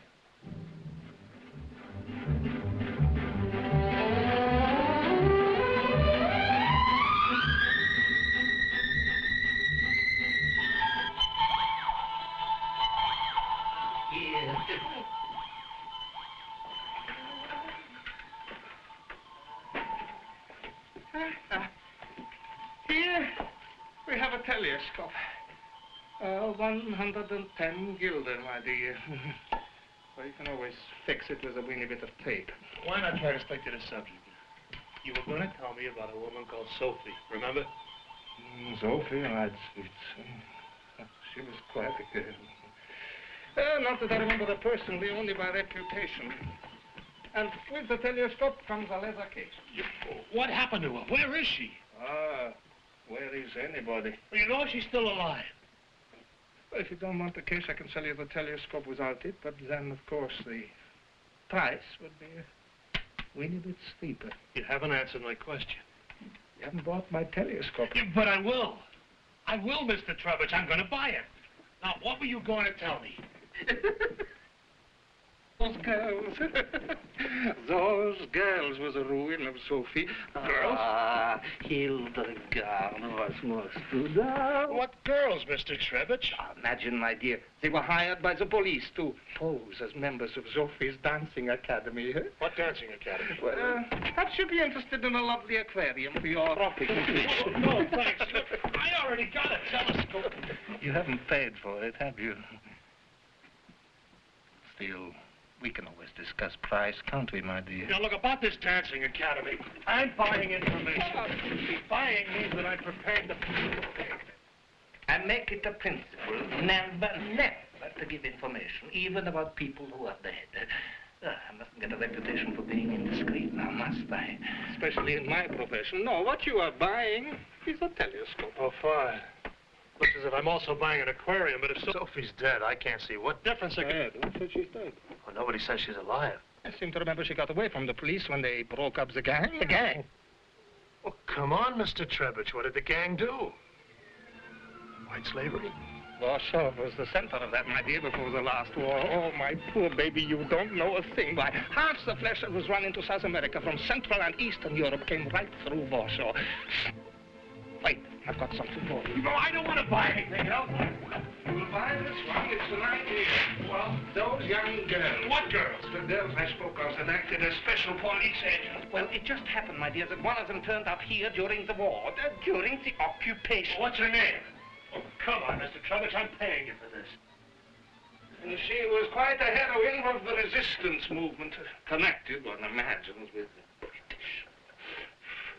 Here we have a telescope. 110 gulden, my dear. Well, you can always fix it with a weeny bit of tape. Why not try to stick to the subject? You were going to tell me about a woman called Sophie, remember? Sophie, that's it. She was quite a girl. Not that I remember her personally, only by reputation. And with the telescope comes a leather case. What happened to her? Where is she? Where is anybody? Well, you know she's still alive. Well, if you don't want the case, I can sell you the telescope without it, but then, of course, the price would be a weeny bit steeper. You haven't answered my question. You haven't bought my telescope. Yeah, but I will. I will, Mr. Trevich. I'm going to buy it. Now, what were you going to tell me? Those girls. Those girls was the ruin of Sophie. Girls? Ah, Hildegard was most good. What girls, Mr. Trevich? Imagine, my dear, they were hired by the police to pose as members of Sophie's dancing academy. What dancing academy? Well, perhaps you'd be interested in a lovely aquarium for your tropic completion. No, thanks. Look, I already got a telescope. You haven't paid for it, have you? Still, we can always discuss price, can't we, my dear? Now, look, about this dancing academy, I'm buying information. Buying means that I'm prepared to pay. And make it a principle, never to give information, even about people who are dead. I mustn't get a reputation for being indiscreet now, must I? Especially in my profession. No, what you are buying is a telescope. Oh, fine. Looks as if I'm also buying an aquarium, but if Sophie's dead, I can't see what difference it can... Who said she's dead? Well, nobody says she's alive. I seem to remember she got away from the police when they broke up the gang. The gang? Oh, come on, Mr. Trevich. What did the gang do? White slavery? Warsaw was the center of that, my dear, before the last war. Oh, my poor baby, you don't know a thing. Why, half the flesh that was run into South America from Central and Eastern Europe came right through Warsaw. Wait, I've got something for you. No, I don't want to buy anything else. You'll buy this one. It's an idea. Well, those young girls. What girls? The girls I spoke of that acted as special police agents. Well, it just happened, my dear, that one of them turned up here during the war, during the occupation. What's her name? Oh, come on, Mr. Trevich, I'm paying you for this. And she was quite a heroine of the resistance movement, connected, one imagines, with the British.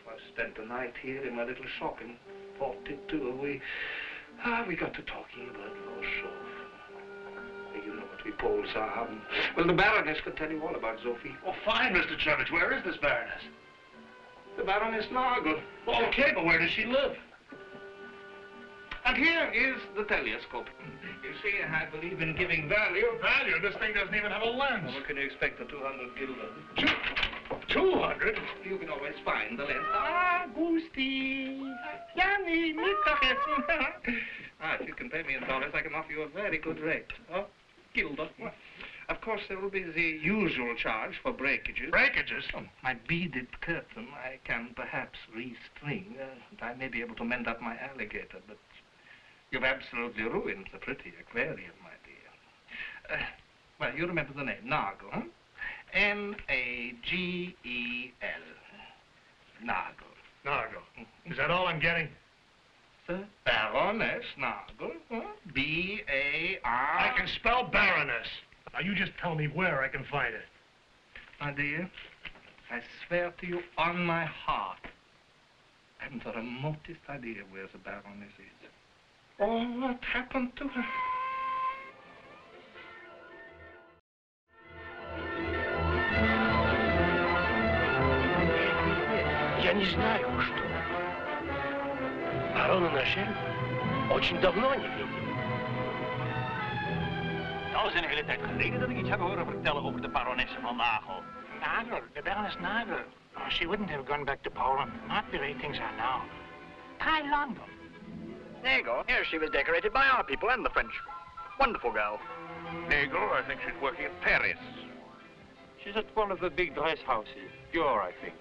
I spent the night here in my little shop in 42. We got to talking about Warsaw. You know what we Poles are. Well, the Baroness could tell you all about Sophie. Oh, fine, Mr. Trevich. Where is this Baroness? The Baroness Nagel. Oh, okay, but where does she live? And here is the telescope. You see, I believe in giving value. Value? This thing doesn't even have a lens. Well, what can you expect for 200 guilder? 200? You can always find the lens. Ah, Gusti. Yanni, if you can pay me in dollars, I can offer you a very good rate. Oh, guilder. Well, of course, there will be the usual charge for breakages. Breakages? Oh, my beaded curtain I can perhaps restring, and I may be able to mend up my alligator, but you've absolutely ruined the pretty aquarium, my dear. Well, you remember the name, Nagel, huh? N-A-G-E-L. Nagel. Nagel. Is that all I'm getting? Sir? Baroness Nagel, huh? B-A-R... I can spell Baroness. Now, you just tell me where I can find it. My dear, I swear to you on my heart, I haven't the remotest idea where the Baroness is. Or what happened to her. Я не знаю, что. Барона Нашель очень давно не видел. Al is een hele tijd geleden dat ik iets heb horen vertellen over de baronesse van Nagel. Nagel, the Baroness Nagel. Oh, she wouldn't have gone back to Poland. Not the way things are now. Try London. There you go. Here she was decorated by our people and the French. Wonderful girl. Nagel, I think she's working at Paris. She's at one of the big dress houses. Dior, I think.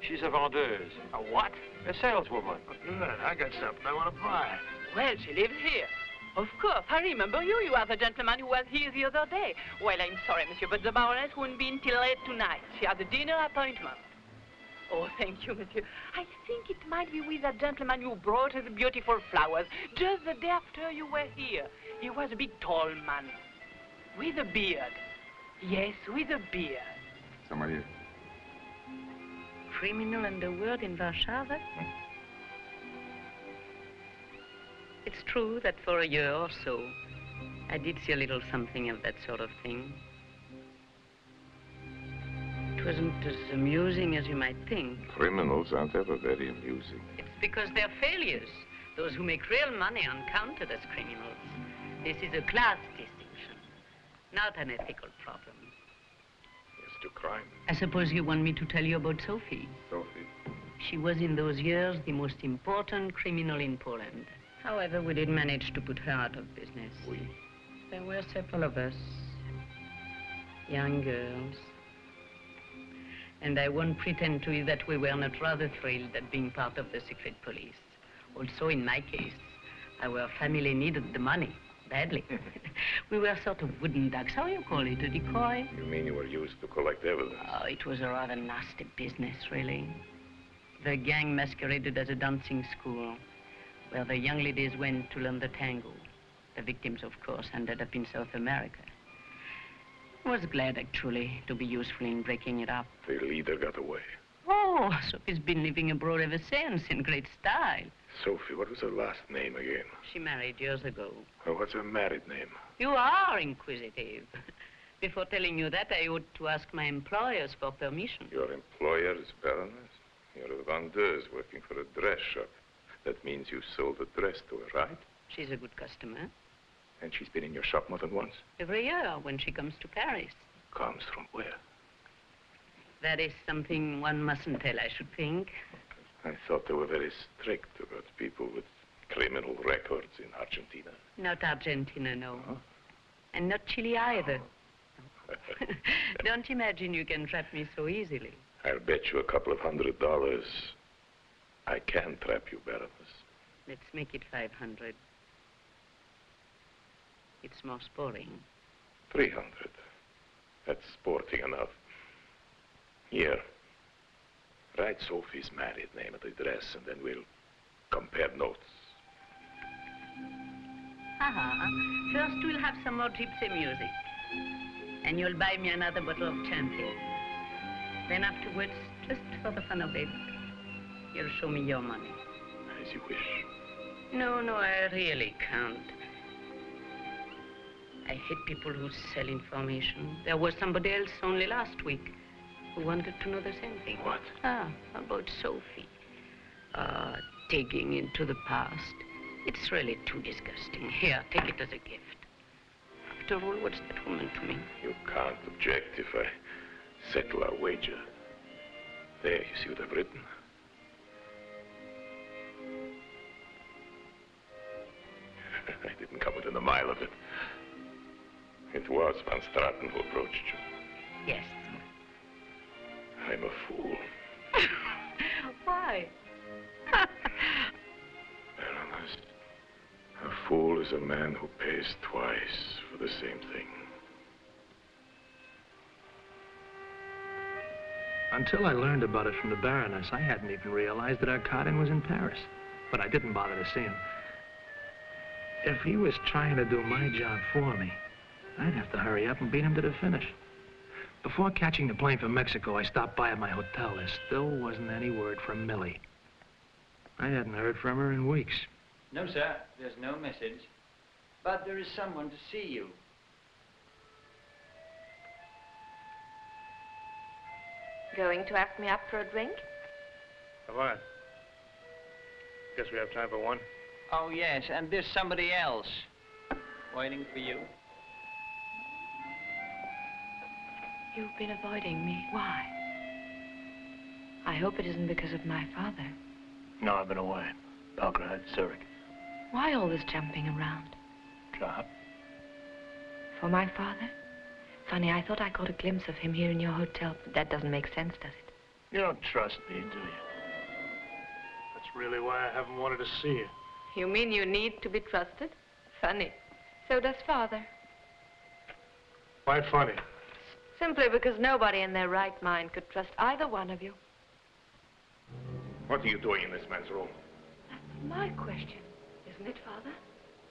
She's a vendeuse. A what? A saleswoman. Good. I got something I want to buy. Well, she lives here. Of course, I remember you. You are the gentleman who was here the other day. Well, I'm sorry, monsieur, but the Baroness won't be until late tonight. She has a dinner appointment. Oh, thank you, monsieur. I think it might be with that gentleman you brought us the beautiful flowers just the day after you were here. He was a big, tall man. With a beard. Yes, with a beard. Somebody... Criminal underworld in Warsaw? It's true that for a year or so, I did see a little something of that sort of thing. It wasn't as amusing as you might think. Criminals aren't ever very amusing. It's because they're failures. Those who make real money aren't counted as criminals. This is a class distinction, not an ethical problem. Yes, to crime. I suppose you want me to tell you about Sophie. Sophie? She was in those years the most important criminal in Poland. However, we did manage to put her out of business. Oui. There were several of us, young girls. And I won't pretend to you that we were not rather thrilled at being part of the secret police. Also, in my case, our family needed the money badly. We were sort of wooden ducks. How you call it, a decoy? You mean you were used to collect evidence? Oh, it was a rather nasty business, really. The gang masqueraded as a dancing school, where the young ladies went to learn the tango. The victims, of course, ended up in South America. I was glad, actually, to be useful in breaking it up. The leader got away. Oh, Sophie's been living abroad ever since, in great style. Sophie, what was her last name again? She married years ago. Well, what's her married name? You are inquisitive. Before telling you that, I ought to ask my employers for permission. Your employer is Baroness? You're a vendeuse working for a dress shop. That means you sold a dress to her, right? She's a good customer. And she's been in your shop more than once? Every year, when she comes to Paris. Comes from where? That is something one mustn't tell, I should think. I thought they were very strict about people with criminal records in Argentina. Not Argentina, no. Huh? And not Chile either. Don't imagine you can trap me so easily. I'll bet you $200 I can trap you, Baroness. Let's make it 500. It's more sporting. 300. That's sporting enough. Here. Write Sophie's married name at the dress, and then we'll compare notes. First, we'll have some more gypsy music. And you'll buy me another bottle of champagne. Then afterwards, just for the fun of it, you'll show me your money. As you wish. No, I really can't. I hate people who sell information. There was somebody else only last week who wanted to know the same thing. What? About Sophie. Digging into the past. It's really too disgusting. Here, take it as a gift. After all, what's that woman to me? You can't object if I settle our wager. There, you see what I've written? I didn't come within a mile of it. It was Van Straten who approached you. Yes. I'm a fool. Why? Baroness, a fool is a man who pays twice for the same thing. Until I learned about it from the Baroness, I hadn't even realized that Arkadin was in Paris. But I didn't bother to see him. If he was trying to do my job for me, I'd have to hurry up and beat him to the finish. Before catching the plane for Mexico, I stopped by at my hotel. There still wasn't any word from Millie. I hadn't heard from her in weeks. No, sir. There's no message. But there is someone to see you. Going to ask me up for a drink? Come on. Guess we have time for one. Oh, yes, and there's somebody else waiting for you. You've been avoiding me. Why? I hope it isn't because of my father. No, I've been away. Belgrade, Zurich. Why all this jumping around? Job. For my father? Funny, I thought I caught a glimpse of him here in your hotel, but that doesn't make sense, does it? You don't trust me, do you? That's really why I haven't wanted to see you. You mean you need to be trusted? Funny. So does Father. Why funny? Simply because nobody in their right mind could trust either one of you. What are you doing in this man's room? That's my question, isn't it, Father?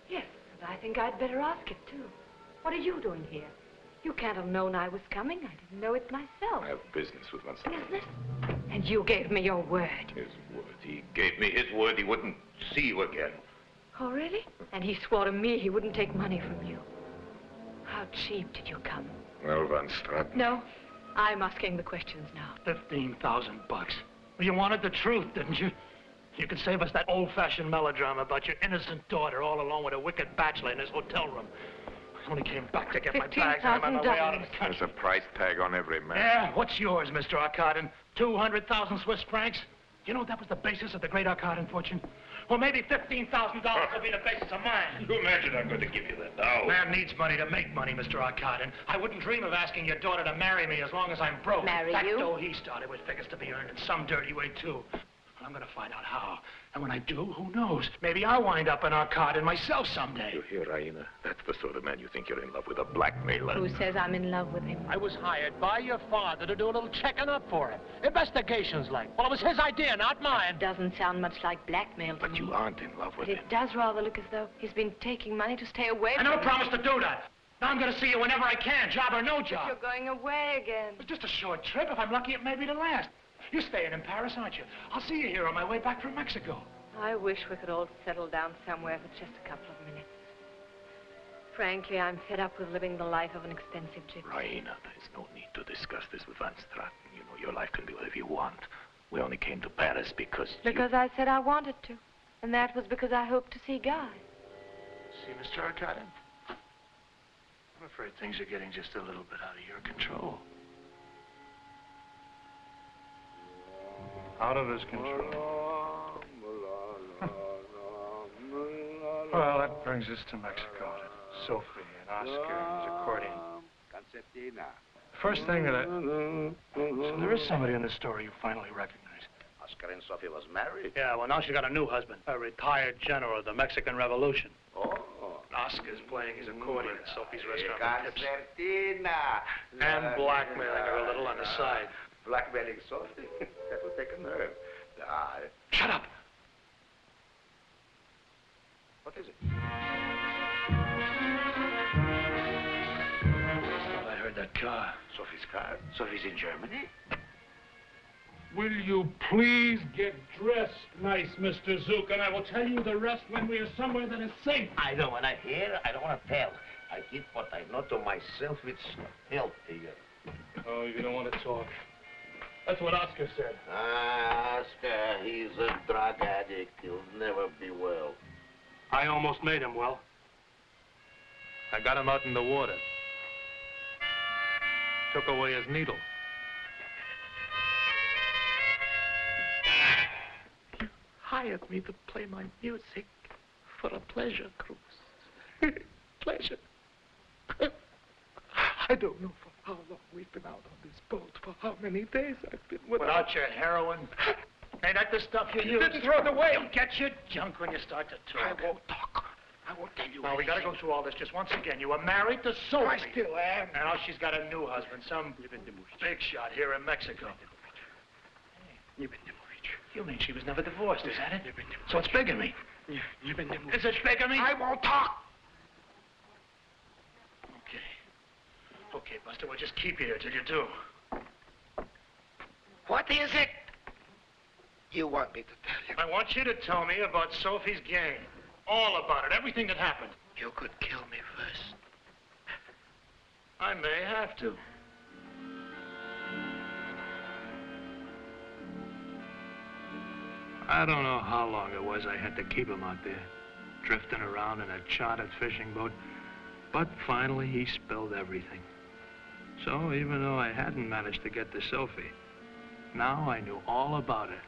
Yes, and I think I'd better ask it, too. What are you doing here? You can't have known I was coming. I didn't know it myself. I have business with Van Straten. Business? And you gave me your word. His word. He gave me his word he wouldn't see you again. Oh, really? And he swore to me he wouldn't take money from you. How cheap did you come? Well, Van Straten. No, I'm asking the questions now. $15,000. Well, you wanted the truth, didn't you? You can save us that old-fashioned melodrama about your innocent daughter all alone with a wicked bachelor in his hotel room. I only came back to get my bags and I'm on my way out of the country. There's a price tag on every man. Yeah, what's yours, Mr. Arkadin? 200,000 Swiss francs? You know that was the basis of the great Arkadin fortune? Well, maybe $15,000 will be the basis of mine. You imagine I'm going to give you that now? Man needs money to make money, Mr. Arkadin. I wouldn't dream of asking your daughter to marry me as long as I'm broke. Marry that you? dough he started with figures to be earned in some dirty way, too. I'm going to find out how. And when I do, who knows? Maybe I'll wind up in Arkadin myself someday. You hear, Raina? That's the sort of man you think you're in love with, a blackmailer. Who says I'm in love with him? I was hired by your father to do a little checking up for him. Investigations like. Well, it was his idea, not mine. Doesn't sound much like blackmail to But me. you aren't in love with But him. it does rather look as though he's been taking money to stay away I from never promised to do that. Now I'm going to see you whenever I can, job or no job. You're going away again. It's just a short trip. If I'm lucky, it may be the last. You're staying in Paris, aren't you? I'll see you here on my way back from Mexico. I wish we could all settle down somewhere for just a couple of minutes. Frankly, I'm fed up with living the life of an expensive gypsy. Raina, there's no need to discuss this with Van Straten. You know, your life can be whatever you want. We only came to Paris because I said I wanted to. And that was because I hoped to see Guy. See, Mr. Arkadin? I'm afraid things are getting just a little bit out of your control. Out of his control. Well, that brings us to Mexico, to Sophie and Oscar and his accordion. First thing that So there is somebody in this story you finally recognize. Oscar and Sophie was married. Yeah, well, now she got a new husband, a retired general of the Mexican Revolution. Oh. Oscar's playing his accordion at Sophie's restaurant with tips. And blackmailing her a little on the side. Blackmailing Sophie? That will take a nerve. Shut up! What is it? I heard that car. Sophie's car? Sophie's in Germany? Will you please get dressed nice, Mr. Zook, and I will tell you the rest when we are somewhere that is safe. I don't want to hear, I don't want to tell. I keep what I know to myself. It's healthy. Oh, you don't want to talk. That's what Oscar said. Oscar, he's a drug addict. He'll never be well. I almost made him well. I got him out in the water. Took away his needle. You hired me to play my music for a pleasure cruise. Pleasure. I don't know for how long we've been out on this boat, for how many days I've been Without your heroin? Ain't that the stuff you use? didn't throw it away. You'll get your junk when you start to talk. I won't talk. I won't tell you Now, we got to go through all this just once again. You were married to Sophie. I still am. Now she's got a new husband, some big shot here in Mexico. You mean she was never divorced, is that it? So it's bigamy. Is it bigamy? I won't talk. Okay, Buster, we'll just keep you here till you do. What is it you want me to tell you? I want you to tell me about Sophie's gang. All about it, everything that happened. You could kill me first. I may have to. I don't know how long it was I had to keep him out there, drifting around in a chartered fishing boat. But finally, he spilled everything. So even though I hadn't managed to get to Sophie, now I knew all about it.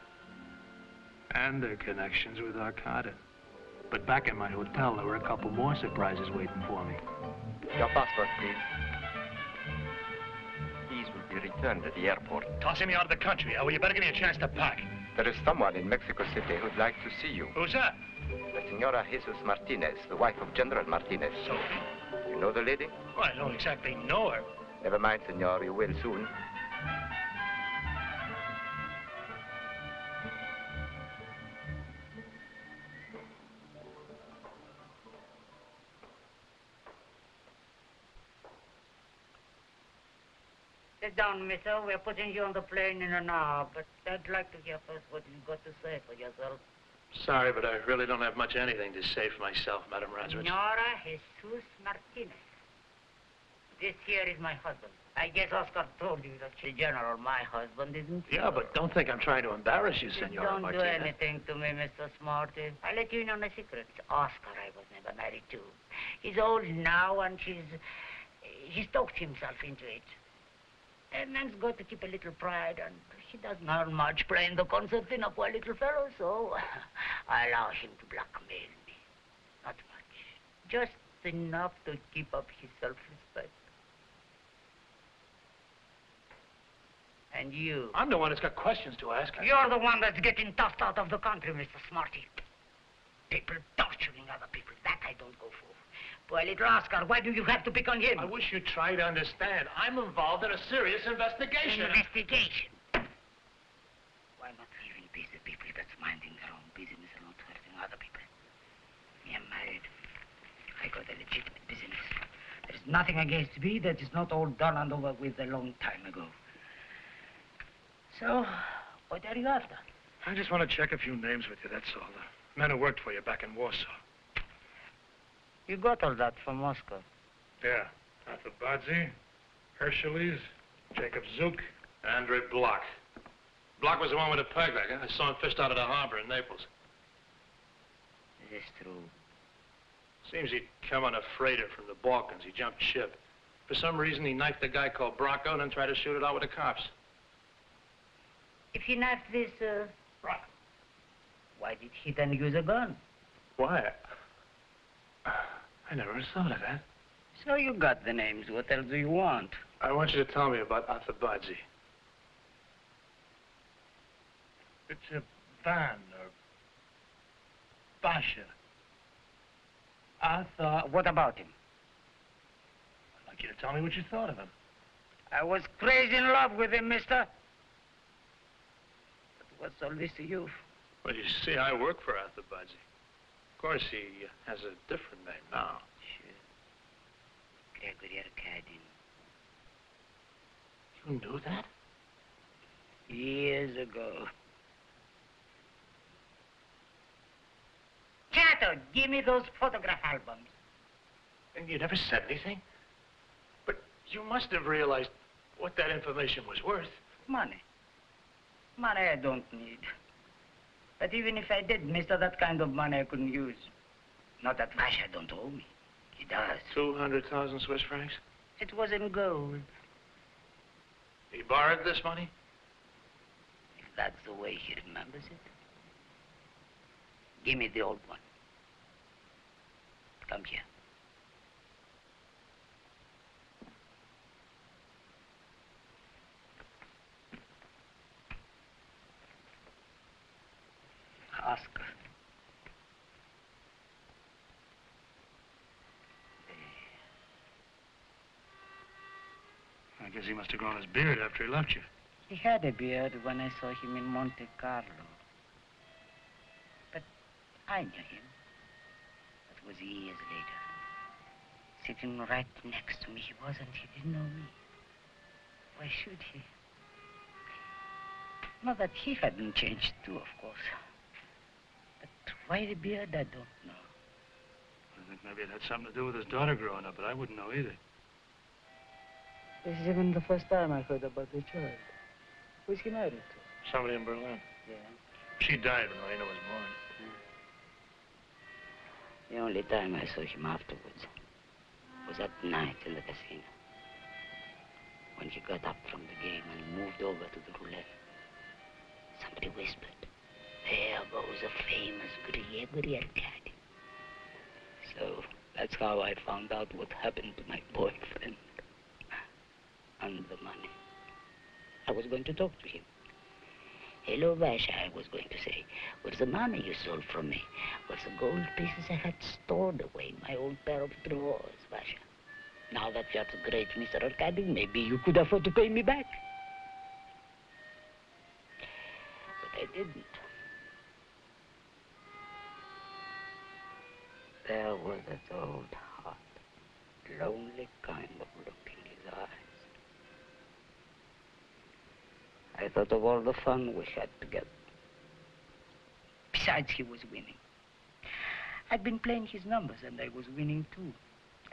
And their connections with Arkadin. But back in my hotel, there were a couple more surprises waiting for me. Your passport, please. These will be returned at the airport. Tossing me out of the country, well, you better give me a chance to pack. There is someone in Mexico City who'd like to see you. Who's that? The Senora Jesus Martinez, the wife of General Martinez. Sophie? You know the lady? Well, I don't exactly know her. Never mind, senor, you will soon. Sit down, mister. We're putting you on the plane in an hour, but I'd like to hear first what you've got to say for yourself. Sorry, but I really don't have much anything to say for myself, Madame Ransford. Senora Jesus Martinez. This here is my husband. I guess Oscar told you that the general, my husband, isn't he? Yeah, but don't think I'm trying to embarrass you, Senora Don't do Martinez. anything to me, Mr. Smarty. I let you in on a secret. Oscar I was never married to. He's old now, and he's talked himself into it. A man's got to keep a little pride, and he doesn't earn much playing the concertina, poor little fellow, so I allow him to blackmail me. Not much. Just enough to keep up his self-respect. And you? I'm the one that's got questions to ask. You're the one that's getting tossed out of the country, Mr. Smarty. People torturing other people, that I don't go for. Poor little Oscar, why do you have to pick on him? I wish you'd try to understand. I'm involved in a serious investigation. Investigation? Why not even be the people that's minding their own business and not hurting other people? Me, I'm married. I got a legitimate business. There's nothing against me that is not all done and over with a long time ago. So, what are you after? I just want to check a few names with you, that's all. The men who worked for you back in Warsaw. You got all that from Moscow? Yeah. Arthur Badzi, Herscheles, Jacob Zook, Andrei Block. Block was the one with the pegleg, huh? I saw him fished out of the harbor in Naples. Is this true? Seems he'd come on a freighter from the Balkans. He jumped ship. For some reason, he knifed a guy called Bracco and then tried to shoot it out with the cops. If he knifed this, why did he then use a gun? Why? I never thought of that. So you got the names. What else do you want? I want you to tell me about Arthur Badzi. It's a Van or Basha. Arthur. What about him? I'd like you to tell me what you thought of him. I was crazy in love with him, mister. But what's all this to you? Well, you see, I work for Arthur Badzi. Of course, he has a different name now. Sure. Gregory Arkadin. You knew that? Years ago. Chato, give me those photograph albums. And you never said anything? But you must have realized what that information was worth. Money. Money I don't need. But even if I did, mister, that kind of money I couldn't use. Not that Vasha don't owe me. He does. 200,000 Swiss francs? It was in gold. He borrowed this money? If that's the way he remembers it. Give me the old one. Come here. Oscar. I guess he must have grown his beard after he left you. He had a beard when I saw him in Monte Carlo. But I knew him. That was years later. Sitting right next to me, he wasn't. He didn't know me. Why should he? Not that he hadn't changed too, of course. But why the beard, I don't know. I think maybe it had something to do with his daughter growing up, but I wouldn't know either. This is even the first time I heard about the child. Who's he married to? Somebody in Berlin. Yeah. She died when Lena was born. The only time I saw him afterwards was at night in the casino. When he got up from the game and moved over to the roulette. Somebody whispered, "There goes a famous Gregory Arkadin." So that's how I found out what happened to my boyfriend. And the money. I was going to talk to him. "Hello, Vasha," I was going to say. "Where's the money you stole from me? Where's the gold pieces I had stored away in my old pair of drawers, Vasha? Now that you're the great Mr. Arkadin, maybe you could afford to pay me back." But I didn't. There was that old hot, lonely kind of look in his eyes. I thought of all the fun we had together. Besides, he was winning. I'd been playing his numbers, and I was winning too.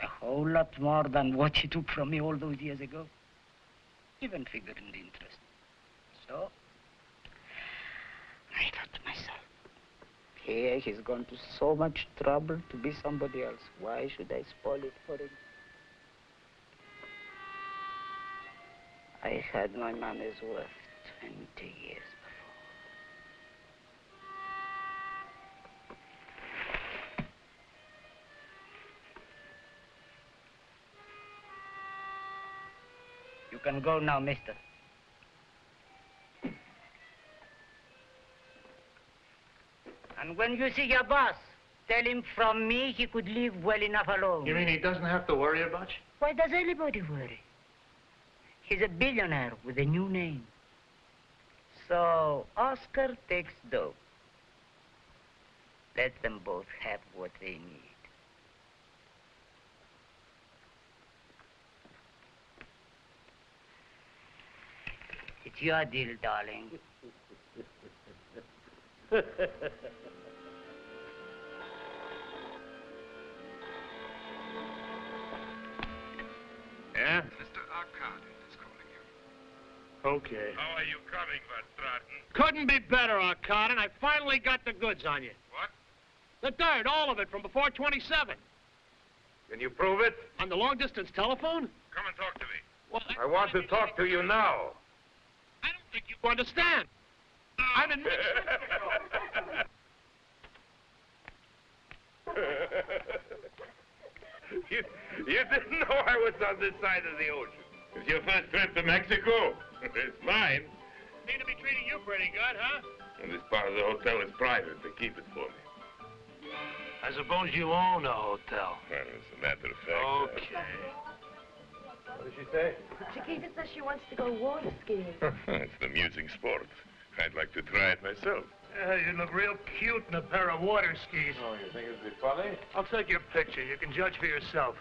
A whole lot more than what you took from me all those years ago. Even figuring the interest. So, I thought to myself, here he's gone to so much trouble to be somebody else. Why should I spoil it for him? I had my money's worth 20 years before. You can go now, mister. And when you see your boss, tell him from me he could leave well enough alone. You mean he doesn't have to worry about you? Why does anybody worry? He's a billionaire with a new name. So, Oscar takes dough. Let them both have what they need. It's your deal, darling. Yeah? Mr. Arcadi is calling you. Okay. How are you coming, Van Straten? Couldn't be better, Arcadin. I finally got the goods on you. What? The dirt, all of it, from before 27. Can you prove it? On the long-distance telephone? Come and talk to me. Well, I want to talk to you now. I don't think you understand. I'm in you didn't know I was on this side of the ocean. It's your first trip to Mexico. It's mine. Seem to be treating you pretty good, huh? And this part of the hotel is private. They keep it for me. I suppose you own a hotel. Well, as a matter of fact. Okay. What did she say? Chiquita says she wants to go water skiing. It's an amusing sport. I'd like to try it myself. Yeah, you look real cute in a pair of water skis. Oh, you think it'd be funny? I'll take your picture. You can judge for yourself.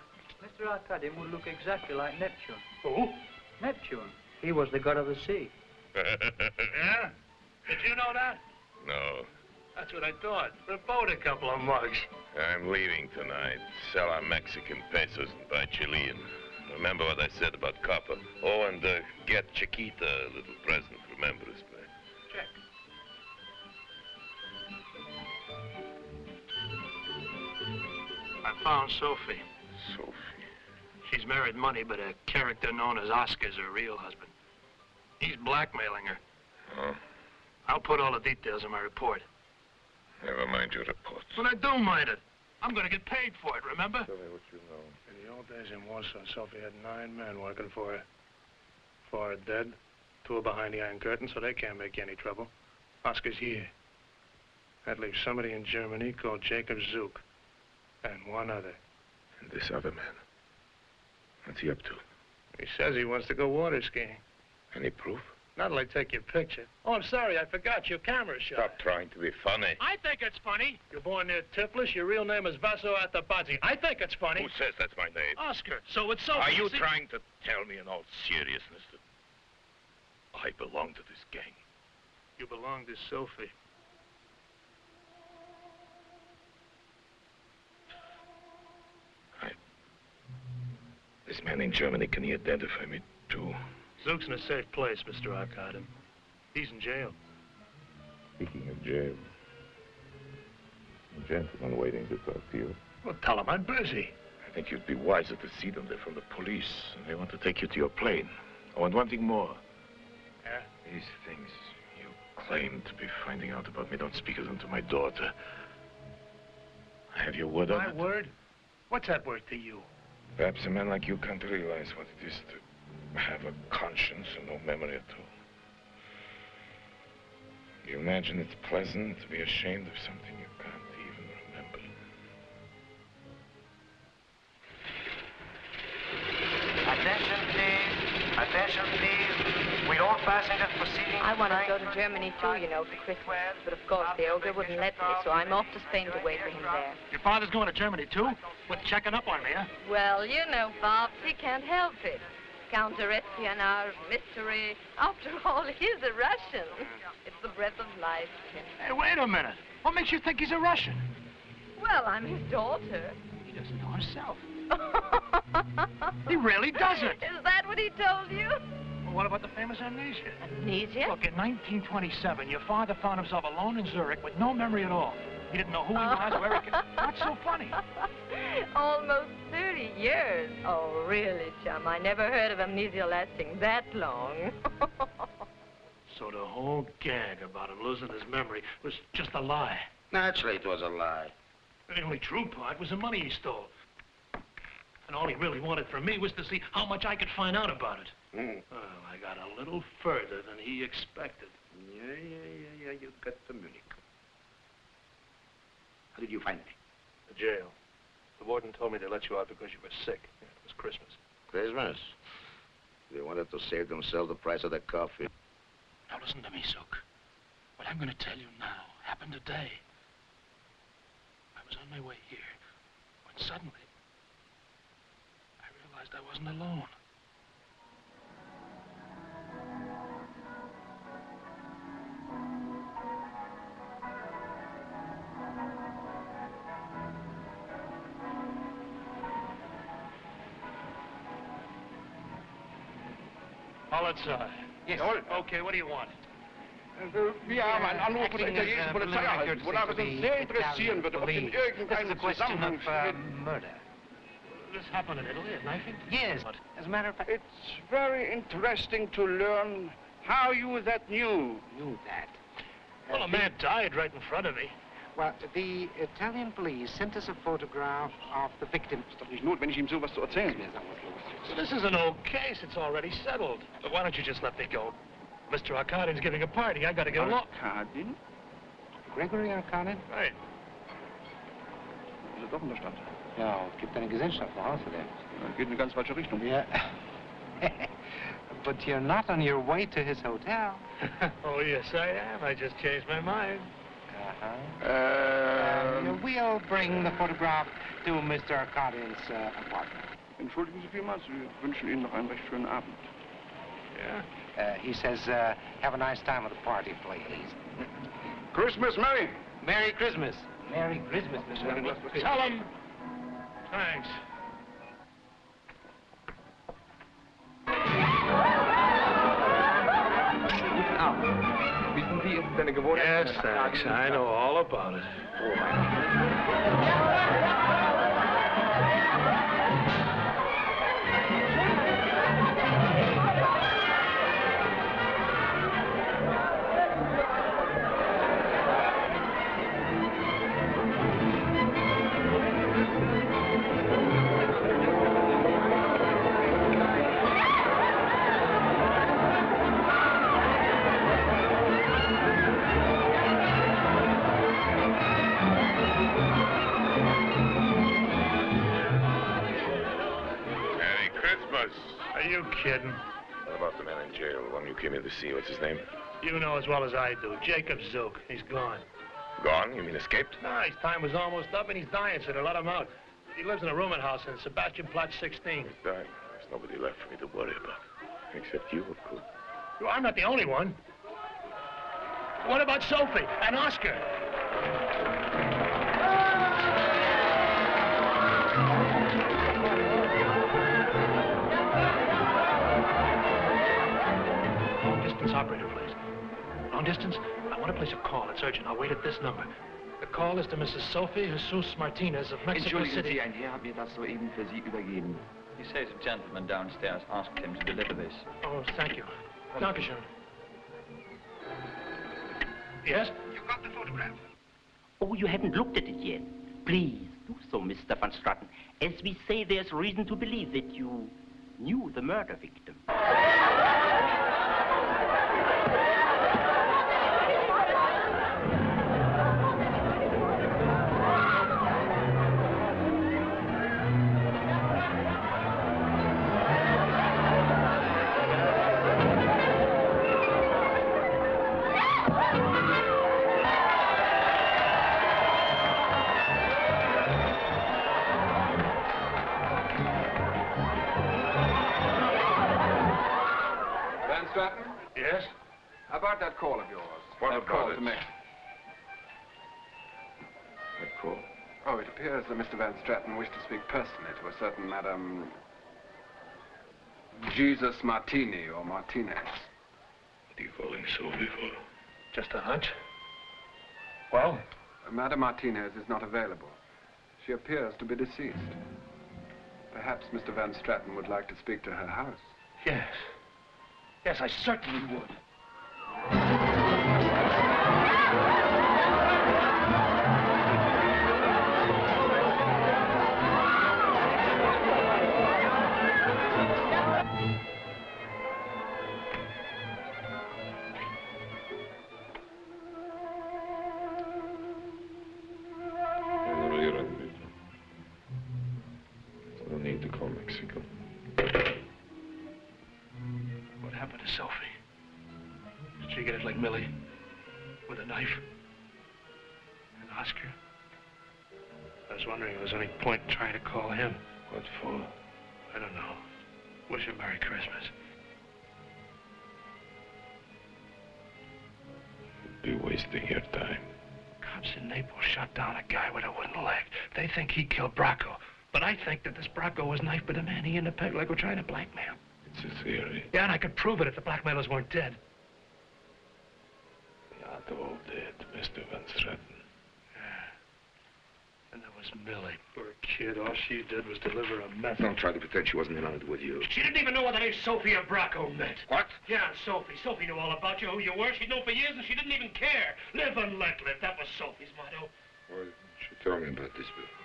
Mr. Arcadian would look exactly like Neptune. Who? Neptune. He was the god of the sea. Yeah? Did you know that? No. That's what I thought. For about a couple of mugs. I'm leaving tonight. Sell our Mexican pesos and buy Chilean. Remember what I said about copper. Oh, and get Chiquita a little present. Remember this place. Check. I found Sophie. Sophie? She's married money, but a character known as Oscar's her real husband. He's blackmailing her. Oh? I'll put all the details in my report. Never mind your report. But I do mind it. I'm going to get paid for it, remember? Tell me what you know. In the old days in Warsaw, Sophie had 9 men working for her. 4 are dead. 2 are behind the Iron Curtain, so they can't make any trouble. Oscar's here. That leaves somebody in Germany called Jacob Zook. And 1 other. And this other man? What's he up to? He says he wants to go water skiing. Any proof? Not till I take your picture. Oh, I'm sorry, I forgot your camera shot. Stop trying to be funny. I think it's funny. You're born near Tiflis. Your real name is Vaso Atabadze. I think it's funny. Who says that's my name? Oscar. So it's Sophie. Are you trying to tell me in all seriousness that I belong to this gang? You belong to Sophie. This man in Germany, can he identify me too? Zook's in a safe place, Mr. Arcadian. He's in jail. Speaking of jail, a gentleman waiting to talk to you. Well, tell him I'm busy. I think you'd be wiser to see them. They're from the police, and they want to take you to your plane. Oh, and one thing more. Yeah? These things you claim to be finding out about me, don't speak of them to my daughter. I have your word on it. My word? What's that worth to you? Perhaps a man like you can't realize what it is to have a conscience and no memory at all. You imagine it's pleasant to be ashamed of something you can't even remember. Attention, please. Attention, please. Will all passengers proceeding? I wanted to go to Germany too, you know, for Christmas. But of course, the ogre wouldn't let me, so I'm off to Spain to wait for him there. Your father's going to Germany too? With checking up on me, huh? Well, you know, Bobs, he can't help it. Counter-espionage, mystery. After all, he's a Russian. It's the breath of life. Hey, wait a minute. What makes you think he's a Russian? Well, I'm his daughter. He doesn't know himself. He really doesn't. Is that what he told you? Well, what about the famous amnesia? Amnesia? Look, in 1927, your father found himself alone in Zurich with no memory at all. He didn't know who he was, where he came. What's so funny? Almost 30 years. Oh, really, chum? I never heard of amnesia lasting that long. So the whole gag about him losing his memory was just a lie. Naturally, it was a lie. The only true part was the money he stole. And all he really wanted from me was to see how much I could find out about it. Well, I got a little further than he expected. Yeah, you got to Munich. How did you find me? The jail. The warden told me they let you out because you were sick. Yeah, it was Christmas. Christmas? They wanted to save themselves the price of their coffee. Now listen to me, Zook. What I'm going to tell you now happened today. I was on my way here when suddenly I realized I wasn't alone. Polizei. Yes. Okay, what do you want? Wir haben einen Anruf von der italienischen Polizei erhalten, wonach es uns sehr interessieren würde, ob in irgendeinem Zusammenhang murder. This happened in Italy, at knifing? Yes. As a matter of fact, it's very interesting to learn how you that knew that. Well, a man died right in front of me. Well, the Italian police sent us a photograph of the victim. Ist doch nicht notwendig, ihm sowas zu erzählen. So this is an old case. It's already settled. But why don't you just let me go? Mr. Arkadin's giving a party. I got to get along. Arkadin? Gregory Arkadin? Right. Ist doch in der Stadt. Ja, es gibt eine Gesellschaft, eine Haus der. Geht in eine ganz falsche Richtung. Ja. But you're not on your way to his hotel. Oh, yes, I am. I just changed my mind. We'll bring the photograph to Mr. Arkadin's apartment. Entschuldigen Sie vielmals, wir wünschen Ihnen noch einen recht schönen Abend. Yeah? He says, have a nice time at the party, please. Christmas, Merry! Merry Christmas. Merry Christmas, Mr. Tell him. Thanks. Yes, thanks. I know all about it. Oh, Are you kidding? What about the man in jail, the one you came in to see? What's his name? You know as well as I do. Jacob Zook. He's gone. Gone? You mean escaped? No, his time was almost up and he's dying, so they let him out. He lives in a rooming house in Sebastianplatz 16. He's dying. There's nobody left for me to worry about. Except you, of course. Well, I'm not the only one. What about Sophie and Oscar? Operator, please. Long distance? I want to place a call. It's urgent. I'll wait at this number. The call is to Mrs. Sophie Jesus Martinez of Mexico City. Sie, ein Herr hat mir das soeben für Sie übergeben. He says a gentleman downstairs asked him to deliver this. Oh, thank you. Dankeschön. Yes? You got the photograph. Oh, you haven't looked at it yet. Please, do so, Mr. Van Straten. As we say, there's reason to believe that you knew the murder victim. Yes? How about that call of yours? What that about call it? to me? That call? Oh, it appears that Mr. Van Stratten wished to speak personally to a certain Madame Jesus Martini or Martinez. What are you calling Sophie for? Just a hunch. Well? Madame Martinez is not available. She appears to be deceased. Perhaps Mr. Van Stratten would like to speak to her house. Yes. Yes, I certainly would. No need to call Mexico. What happened to Sophie? Did she get it like Millie? With a knife? And Oscar? I was wondering if there was any point in trying to call him. What for? I don't know. Wish him Merry Christmas. You'd be wasting your time. Cops in Naples shot down a guy with a wooden leg. They think he killed Bracco. But I think that this Bracco was knifed by the man he and the peg leg were trying to blackmail. It's a theory. Yeah, and I could prove it if the blackmailers weren't dead. They aren't all dead, Mr. Van Stratten. Yeah. And there was Millie. Poor kid. All she did was deliver a message. Don't try to pretend she wasn't in on it with you. She didn't even know what the name Sophie or Bracco meant. What? Yeah, Sophie. Sophie knew all about you, who you were. She'd known for years, and she didn't even care. Live and let live. That was Sophie's motto. Why didn't you tell me about this before?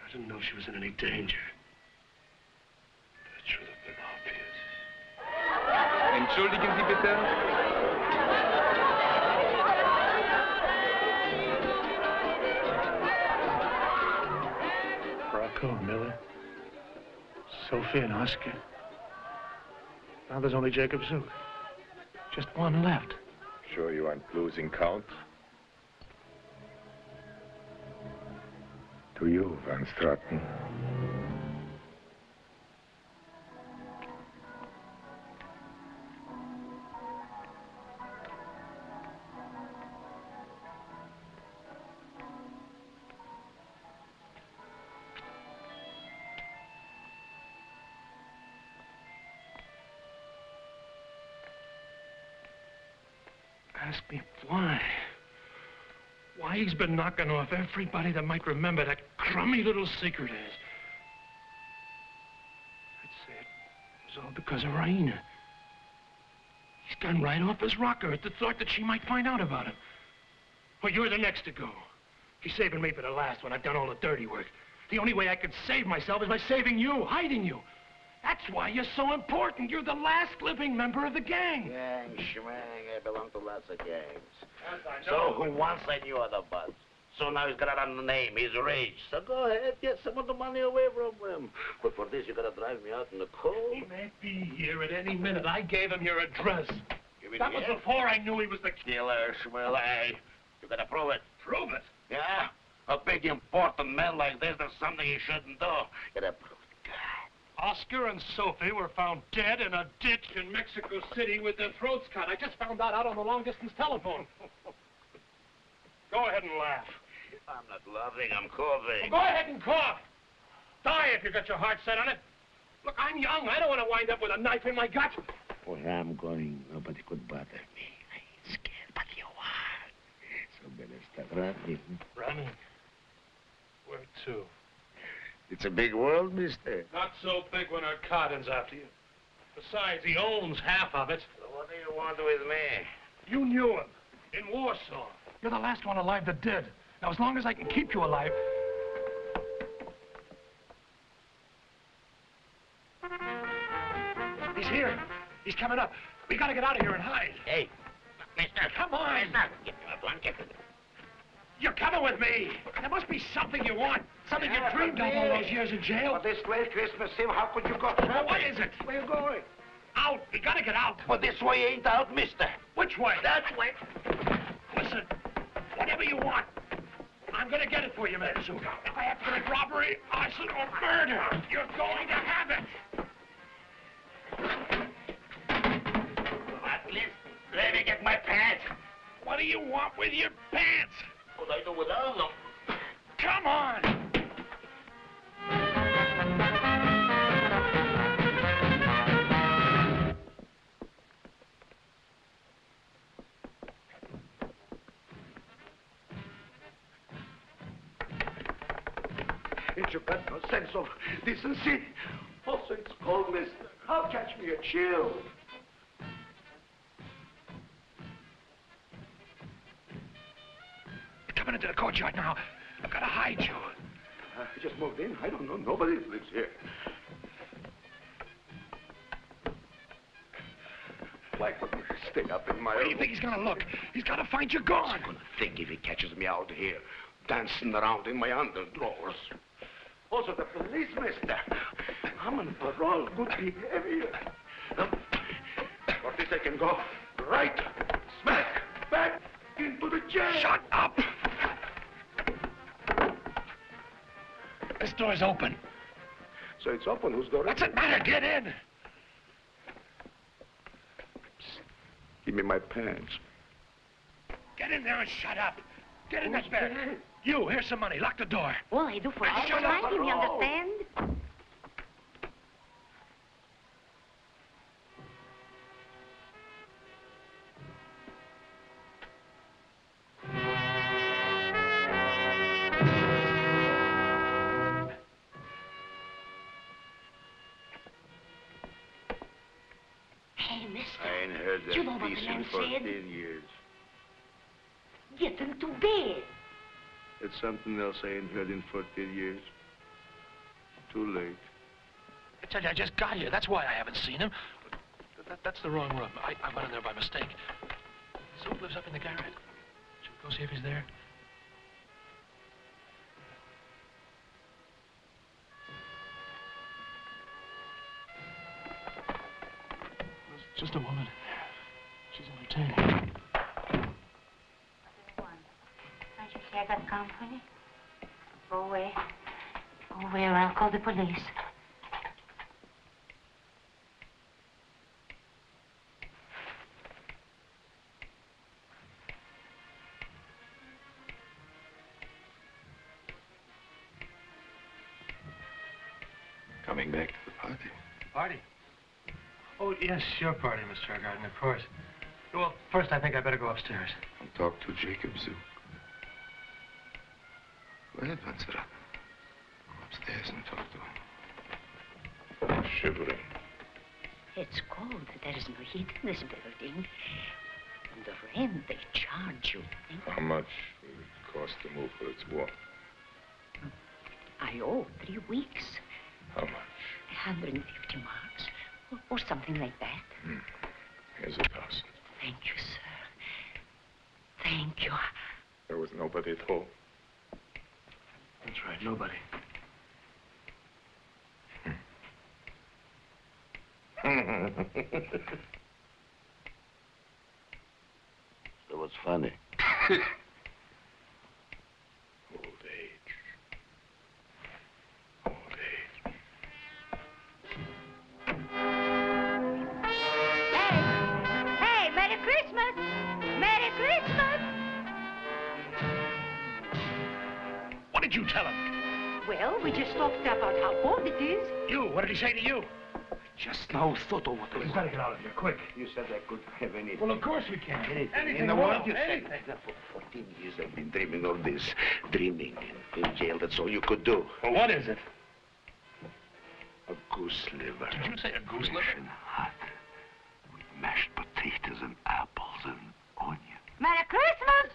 I didn't know she was in any danger. That should have been obvious. Entschuldigen Sie bitte. Bracco and Millie. Sophie and Oscar. Now there's only Jacob Zook. Just one left. Sure you aren't losing count? To you, Van Stratten. Ask me why. Why he's been knocking off everybody that might remember that crummy little secret is. I'd say it was all because of Raina. He's gone right off his rocker at the thought that she might find out about him. Well, you're the next to go. He's saving me for the last one. I've done all the dirty work. The only way I could save myself is by saving you, hiding you. That's why you're so important. You're the last living member of the gang. Gang, schmang, I belong to lots of gangs. Yes, I So know. who once I knew the buzz. So now he's got it on the name. He's rich. So go ahead, get some of the money away from him. But for this, you gotta drive me out in the cold. He may be here at any minute. I gave him your address. Give me That the was air. before I knew he was the Killer, Schmuel, hey. You gotta prove it. Prove it? Yeah? A big, important man like this, there's something he shouldn't do. You gotta prove it. Oscar and Sophie were found dead in a ditch in Mexico City with their throats cut. I just found that out on the long-distance telephone. Go ahead and laugh. I'm not laughing, I'm coughing. Well, go ahead and cough. Die if you got your heart set on it. Look, I'm young. I don't want to wind up with a knife in my gut. Where I'm going, nobody could bother me. I ain't scared, but you are. So better start running. Running? Where to? It's a big world, mister. Not so big when our Cardin's after you. Besides, he owns half of it. So what do you want with me? You knew him in Warsaw. You're the last one alive that did. Now, as long as I can keep you alive... He's here. He's coming up. We gotta get out of here and hide. Hey, mister. Come on. Mister, give me my blanket. You're coming with me. There must be something you want. Something you dreamed of all those years in jail. But this late Christmas Eve, how could you go Well, what is it? Where you going? Out. We gotta get out. But this way ain't out, mister. Which way? That way. Listen, whatever you want, I'm gonna get it for you, Matsuka. If I have to commit robbery, arson, or murder, you're going to have it. At least let me get my pants. What do you want with your pants? What I do without them? come on! Ain't you got no sense of decency? Also, it's cold, mister. How catch me a chill? You're coming into the courtyard now. I've got to hide you. I just moved in. I don't know. Nobody lives here. Why couldn't you stay up in my Where do you think he's going to look? He's got to find you gone. He's going to think if he catches me out here, dancing around in my underdrawers. Also, the police, mister. I'm on parole. Good behavior. 40 seconds go. Right. Smack. Back into the jail. Shut up. This door's open. So it's open. Whose door is it? What's it matter? Get in. Give me my pants. Get in there and shut up. Get in that bed. You, here's some money. Lock the door. All I do for Shut is up. like him, you understand? Hey, mister. I ain't heard You know that what piece the in man 14 said? years. Get into bed. It's something else I ain't heard in 14 years. Too late. I tell you, I just got here. That's why I haven't seen him. That's the wrong room. I went in there by mistake. Zook lives up in the garret. Should we go see if he's there? There's just a woman in there. She's entertaining. Can't you see I got company? Go away. Go away or I'll call the police. Coming back to the party. Party? Oh, yes, your party, Miss Garden, of course. Well, first I think I better go upstairs. And talk to Jacob Zook. Go ahead, Vansera. Go upstairs and talk to him. Shivering. It's cold. There's no heat in this building. And the rent they charge you. How much will it cost to move for its warmth? I owe 3 weeks. How much? 150 marks. Or something like that. Here's 1,000. Thank you, sir. Thank you. There was nobody at home. That's right, nobody. So what's funny? Old age. Old age. Hey, Merry Christmas! Merry Christmas! What did you tell him? Well, we just talked about how cold it is. You, what did he say to you? Just now thought of what We've got to get out of here, quick. You said I could have anything. Well, of course we can. Anything in the world, you anything. said. For 14 years I've been dreaming of this. Dreaming. In jail, that's all you could do. Well, what is it? A goose liver. Did you say a goose liver? Fresh and hot. With mashed potatoes and apples and onions. Merry Christmas!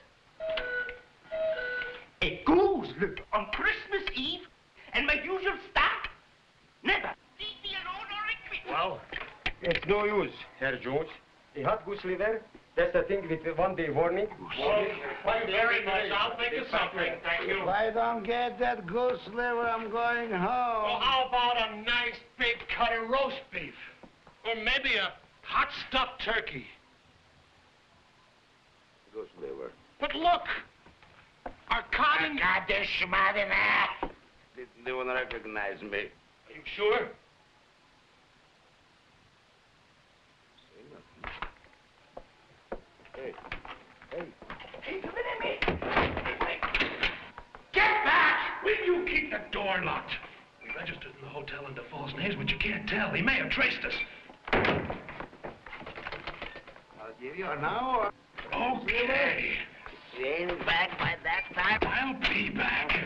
A goose liver on Christmas Eve? And my usual stock? Never. Leave me alone or I quit. Well, it's no use, Herr George. A hot goose liver, that's the thing with 1 day warning. Very nice. I'll think of something. Thank you. If I don't get that goose liver, I'm going home. Well, how about a nice big cut of roast beef? Or maybe a hot stuffed turkey? Goose liver. But look! Our cotton... Didn't even recognize me. Are you sure? Hey. Hey, come in me. Get back! door locked. We registered in the hotel under false names, but you can't tell. He may have traced us. I'll give you an hour. Okay. If you ain't back by that time, I'll be back.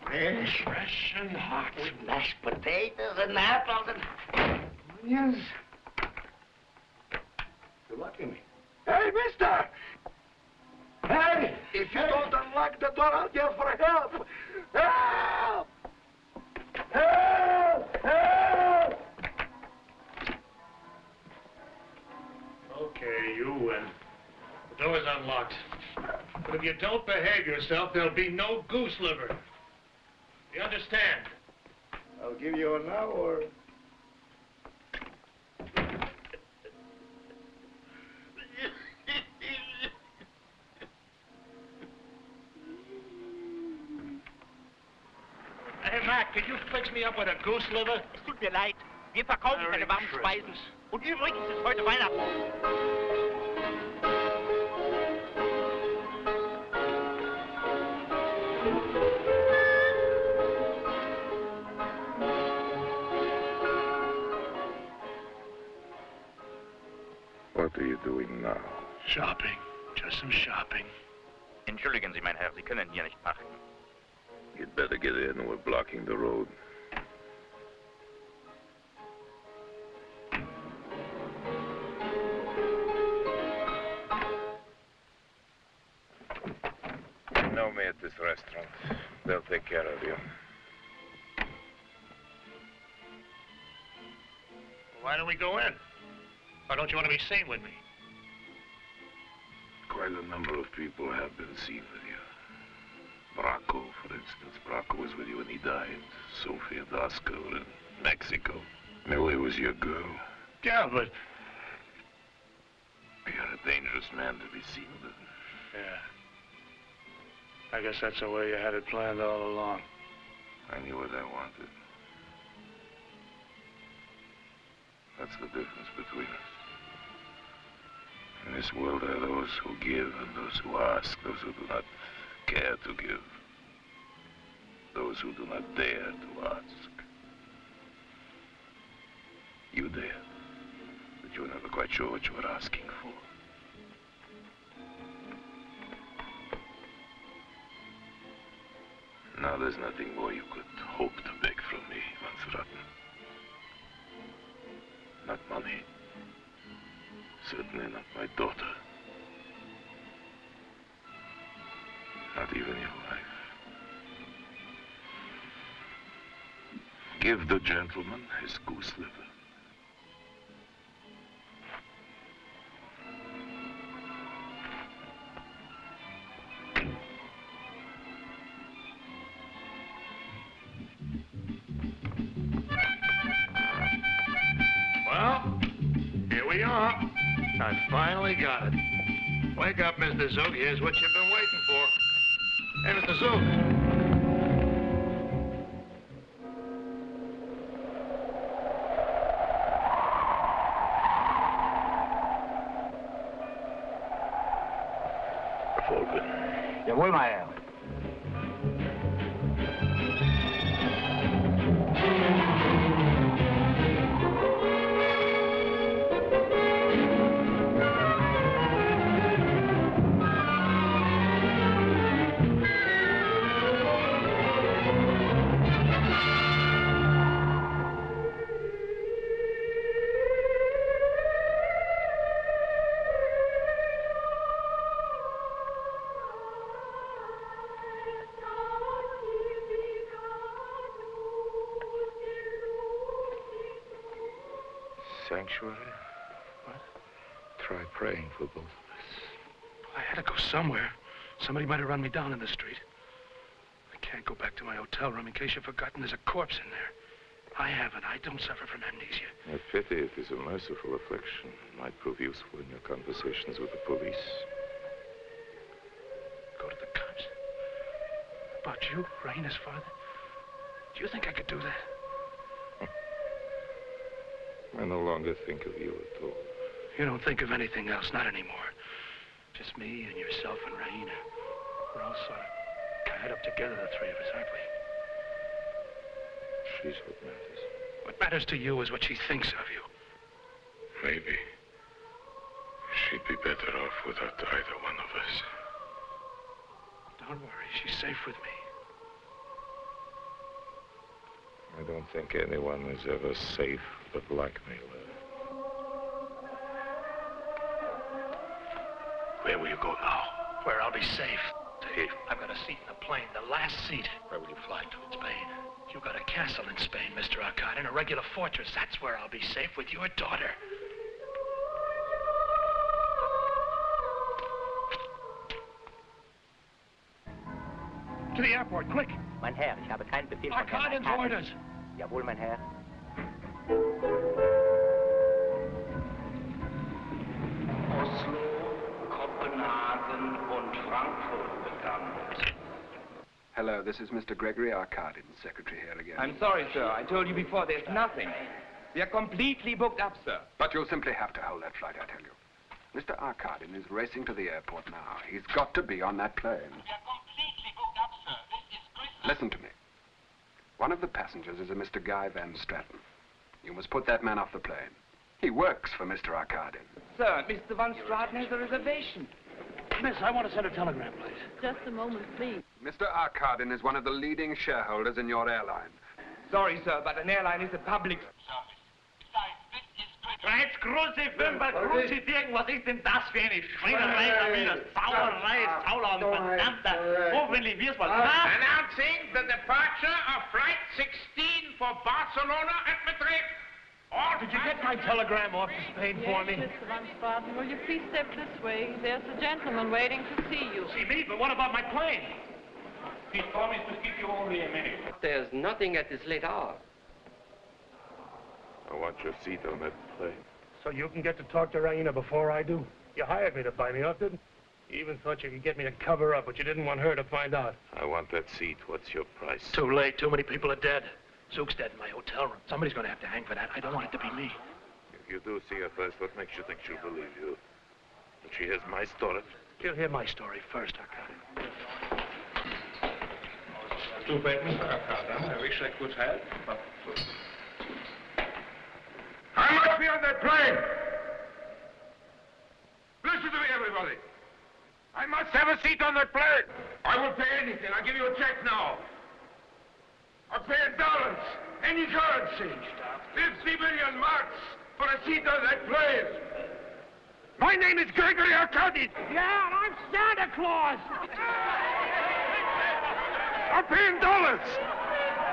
Fresh. Fresh and hot. With mashed potatoes and apples and onions. You're lucky me. Hey, mister! Hey, if you don't unlock the door, I'll yell for help! Help! Help! Help! Okay, you win. The door's unlocked. But if you don't behave yourself, there'll be no goose liver. You understand? I'll give you an hour. Hey, Mac, could you fix me up with a goose liver? Es tut mir leid. Wir verkaufen keine warmen Speisen. Und übrigens ist heute Weihnachten. What are you doing now? Shopping. Just some shopping. Entschuldigen Sie, mein Herr, Sie können hier nicht parken. You'd better get in. We're blocking the road. You know me at this restaurant. They'll take care of you. Why don't we go in? Or don't you want to be seen with me? Quite a number of people have been seen with you. Bracco, for instance. Bracco was with you when he died. Sophia and Oscar were in Mexico. Millie was your girl. Yeah, but... You're a dangerous man to be seen with. Yeah. I guess that's the way you had it planned all along. I knew what I wanted. That's the difference between us. In this world there are those who give and those who ask, those who do not care to give, those who do not dare to ask. You dared, but you were never quite sure what you were asking for. Now there's nothing more you could hope to beg from me, Van Straten. Not money. Certainly not my daughter. Not even your life. Give the gentleman his goose liver. Well, here we are. I finally got it. Wake up, Mr. Zook. Here's what you've been waiting for. Hey, Mr. Zook. Jawohl, mein Herr. Sanctuary? What? Try praying for both of us. I had to go somewhere. Somebody might have run me down in the street. I can't go back to my hotel room. In case you've forgotten, there's a corpse in there. I haven't. I don't suffer from amnesia. A pity it is a merciful affliction. Might prove useful in your conversations with the police. Go to the cops? About you, Raina's father? Do you think I could do that? I no longer think of you at all. You don't think of anything else, not anymore. Just me and yourself and Raina. We're all sort of tied up together, the three of us, aren't we? she's what matters. What matters to you is what she thinks of you. Maybe she'd be better off without either one of us. Don't worry, she's safe with me. I don't think anyone is ever safe but blackmailer. Where will you go now? Where I'll be safe. Safe? I've got a seat in the plane, the last seat. Where will you fly to? Spain. You've got a castle in Spain, Mr. Arkadin, a regular fortress. That's where I'll be safe with your daughter. To the airport, quick! Mein Herr, ich habe keinen Befehl von Herrn Arkadin's orders. Jawohl, mein Herr. Oslo, Copenhagen und Frankfurt bekannt. Hello, this is Mr. Gregory Arkadin, secretary here again. I'm sorry, sir. I told you before, there's nothing. We are completely booked up, sir. But you'll simply have to hold that flight, I tell you. Mr. Arkadin is racing to the airport now. He's got to be on that plane. We are completely booked up, sir. This is Christmas. Listen to me. One of the passengers is a Mr. Guy Van Stratton. You must put that man off the plane. He works for Mr. Arkadin. Sir, Mr. Van Straten has a reservation. Miss, I want to send a telegram, please. Just a moment, please. Mr. Arkadin is one of the leading shareholders in your airline. Sorry, sir, but an airline is a public service. Reiz, große Firma, große Dirken, was ist denn das für eine Schweinerei da wieder? Sauerei, Saulau und verdammter. Hoffentlich wir's was. Announcing the departure of Flight 16 for Barcelona and Madrid. Did you get my telegram off to Spain for me? Mr. Van Straten, will you please step this way? There's a gentleman waiting to see you. See me? But what about my plane? He promised to give you only a minute. There's nothing at this late hour. I want your seat on that plane. So you can get to talk to Raina before I do? You hired me to buy me off, didn't you? You even thought you could get me to cover up, but you didn't want her to find out. I want that seat. What's your price? Too late. Too many people are dead. Zook's dead in my hotel room. Somebody's going to have to hang for that. I don't want it to be me. If you do see her first, what makes you think she'll believe you? If she hears my story? She'll hear my story first, Arkadin. Too bad, Mr. Arkadin. I wish I could help, but... I must be on that plane! Listen to me, everybody. I must have a seat on that plane. I will pay anything. I'll give you a check now. I'll pay in dollars, any currency. 50 million marks for a seat on that plane. My name is Gregory Arkadin. Yeah, and I'm Santa Claus. I'll pay in dollars,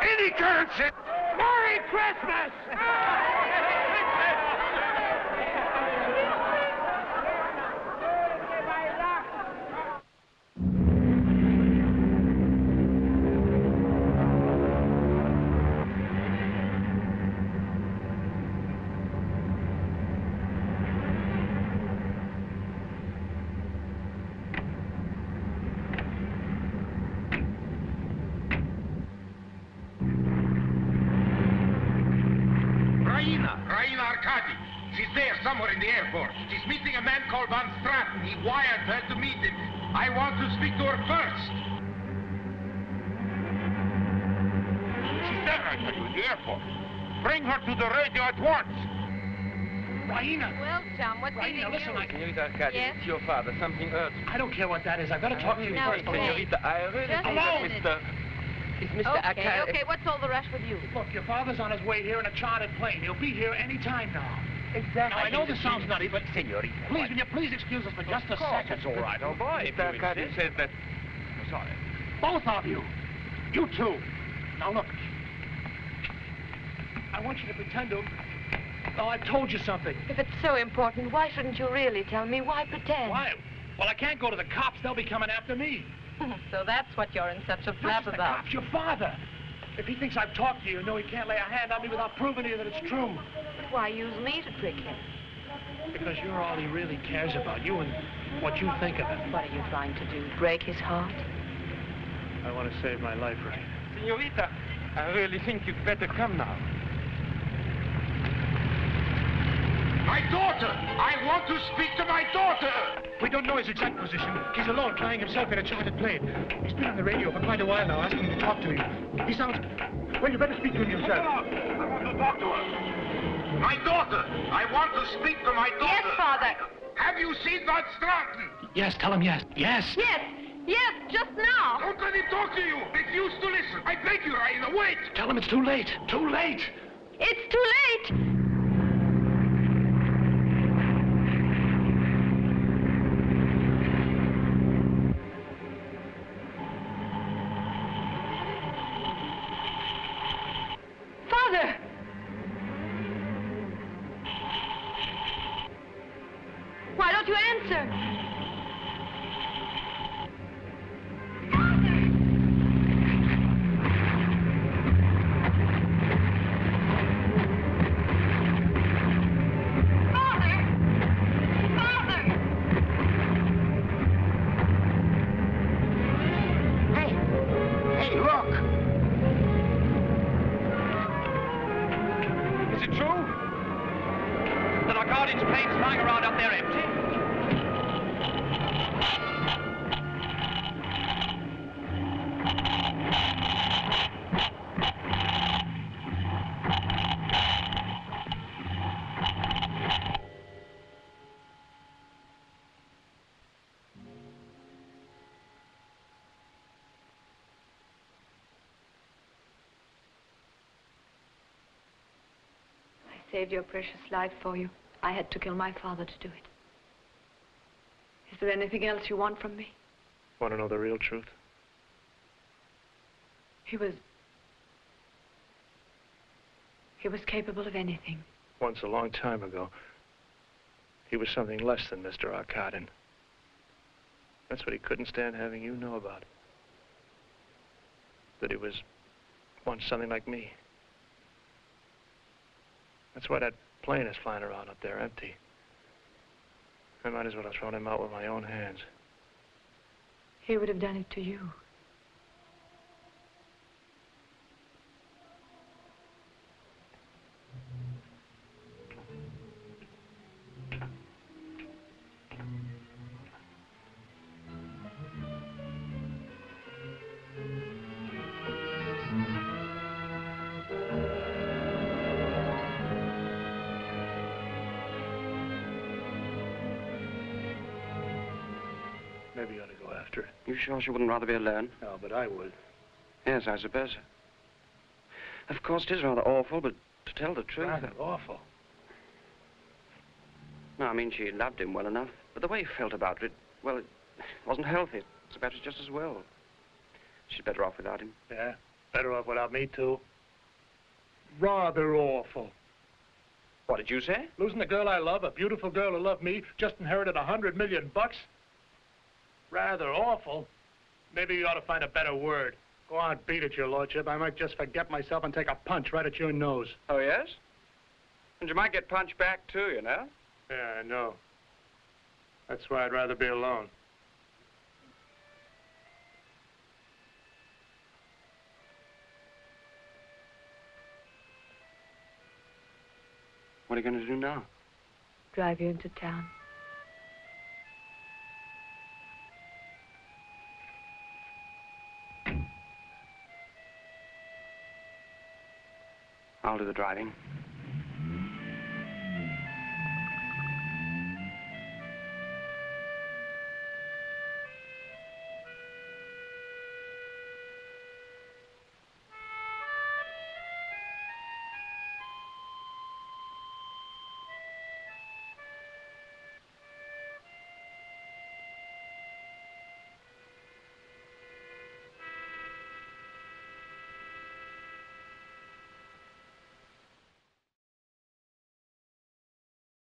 any currency. Merry Christmas! Raina Arkadi. She's there somewhere in the airport. She's meeting a man called Van Straten. He wired her to meet him. I want to speak to her first. She's there, I tell you, in the airport. Bring her to the radio at once. Raina! Well, John, what's Raina, listen, Senorita Arkadin, Yes? it's your father. Something urgent. I don't care what that is. I've got to talk to you Now, first. wait. Senorita, I really Just think a that minute. It's Mr. Okay, Arkadin. okay, what's all the rush with you? Look, your father's on his way here in a chartered plane. He'll be here any time now. Exactly. Now, I know this sounds nutty, but... Senorita. Please, will you please excuse us for just a second? It's all right, old boy. Mr. Arkadin says that... I'm sorry. Both of you. You two. Now, look. I want you to pretend to... Oh, I've told you something. If it's so important, why shouldn't you really tell me? Why pretend? Why? Well, I can't go to the cops. They'll be coming after me. So that's what you're in such a flap Not just about. the cops, your father. If he thinks I've talked to you, he can't lay a hand on me without proving to you that it's true. But why use me to trick him? Because you're all he really cares about. You and what you think of him. What are you trying to do? Break his heart? I want to save my life, right? Senorita, I really think you'd better come now. My daughter! I want to speak to my daughter! We don't know his exact position. He's alone, flying himself in a chartered plane. He's been on the radio for quite a while now, asking to talk to you. He sounds... Well, you better speak to him yourself. I want to talk to her. My daughter. I want to speak to my daughter. Yes, Father. Have you seen Van Straten? Yes, tell him yes. Yes. Yes. Yes, just now. Don't let him talk to you. Refuse to listen. I beg you, Raina, wait. Tell him it's too late. Too late. It's too late. Father! Why don't you answer? Is it true that our guardian's plane's flying around up there empty? Saved your precious life for you. I had to kill my father to do it. Is there anything else you want from me? Want to know the real truth? He was capable of anything. Once, a long time ago, he was something less than Mr. Arkadin. That's what he couldn't stand having you know about. That he was once something like me. That's why that plane is flying around up there empty. I might as well have thrown him out with my own hands. He would have done it to you. Maybe you ought to go after it. You sure she wouldn't rather be alone? No, but I would. Yes, I suppose so. Of course, it is rather awful, but to tell the truth... Rather awful? No, I mean, she loved him well enough. But the way he felt about it, well, it wasn't healthy. So perhaps just as well. She's better off without him. Yeah, better off without me, too. Rather awful. What did you say? Losing a girl I love, a beautiful girl who loved me, just inherited $100 million. Rather awful. Maybe you ought to find a better word. Go on, beat it, your lordship. I might just forget myself and take a punch right at your nose. Oh, yes? And you might get punched back, too, you know? Yeah, I know. That's why I'd rather be alone. What are you going to do now? Drive you into town. I'll do the driving.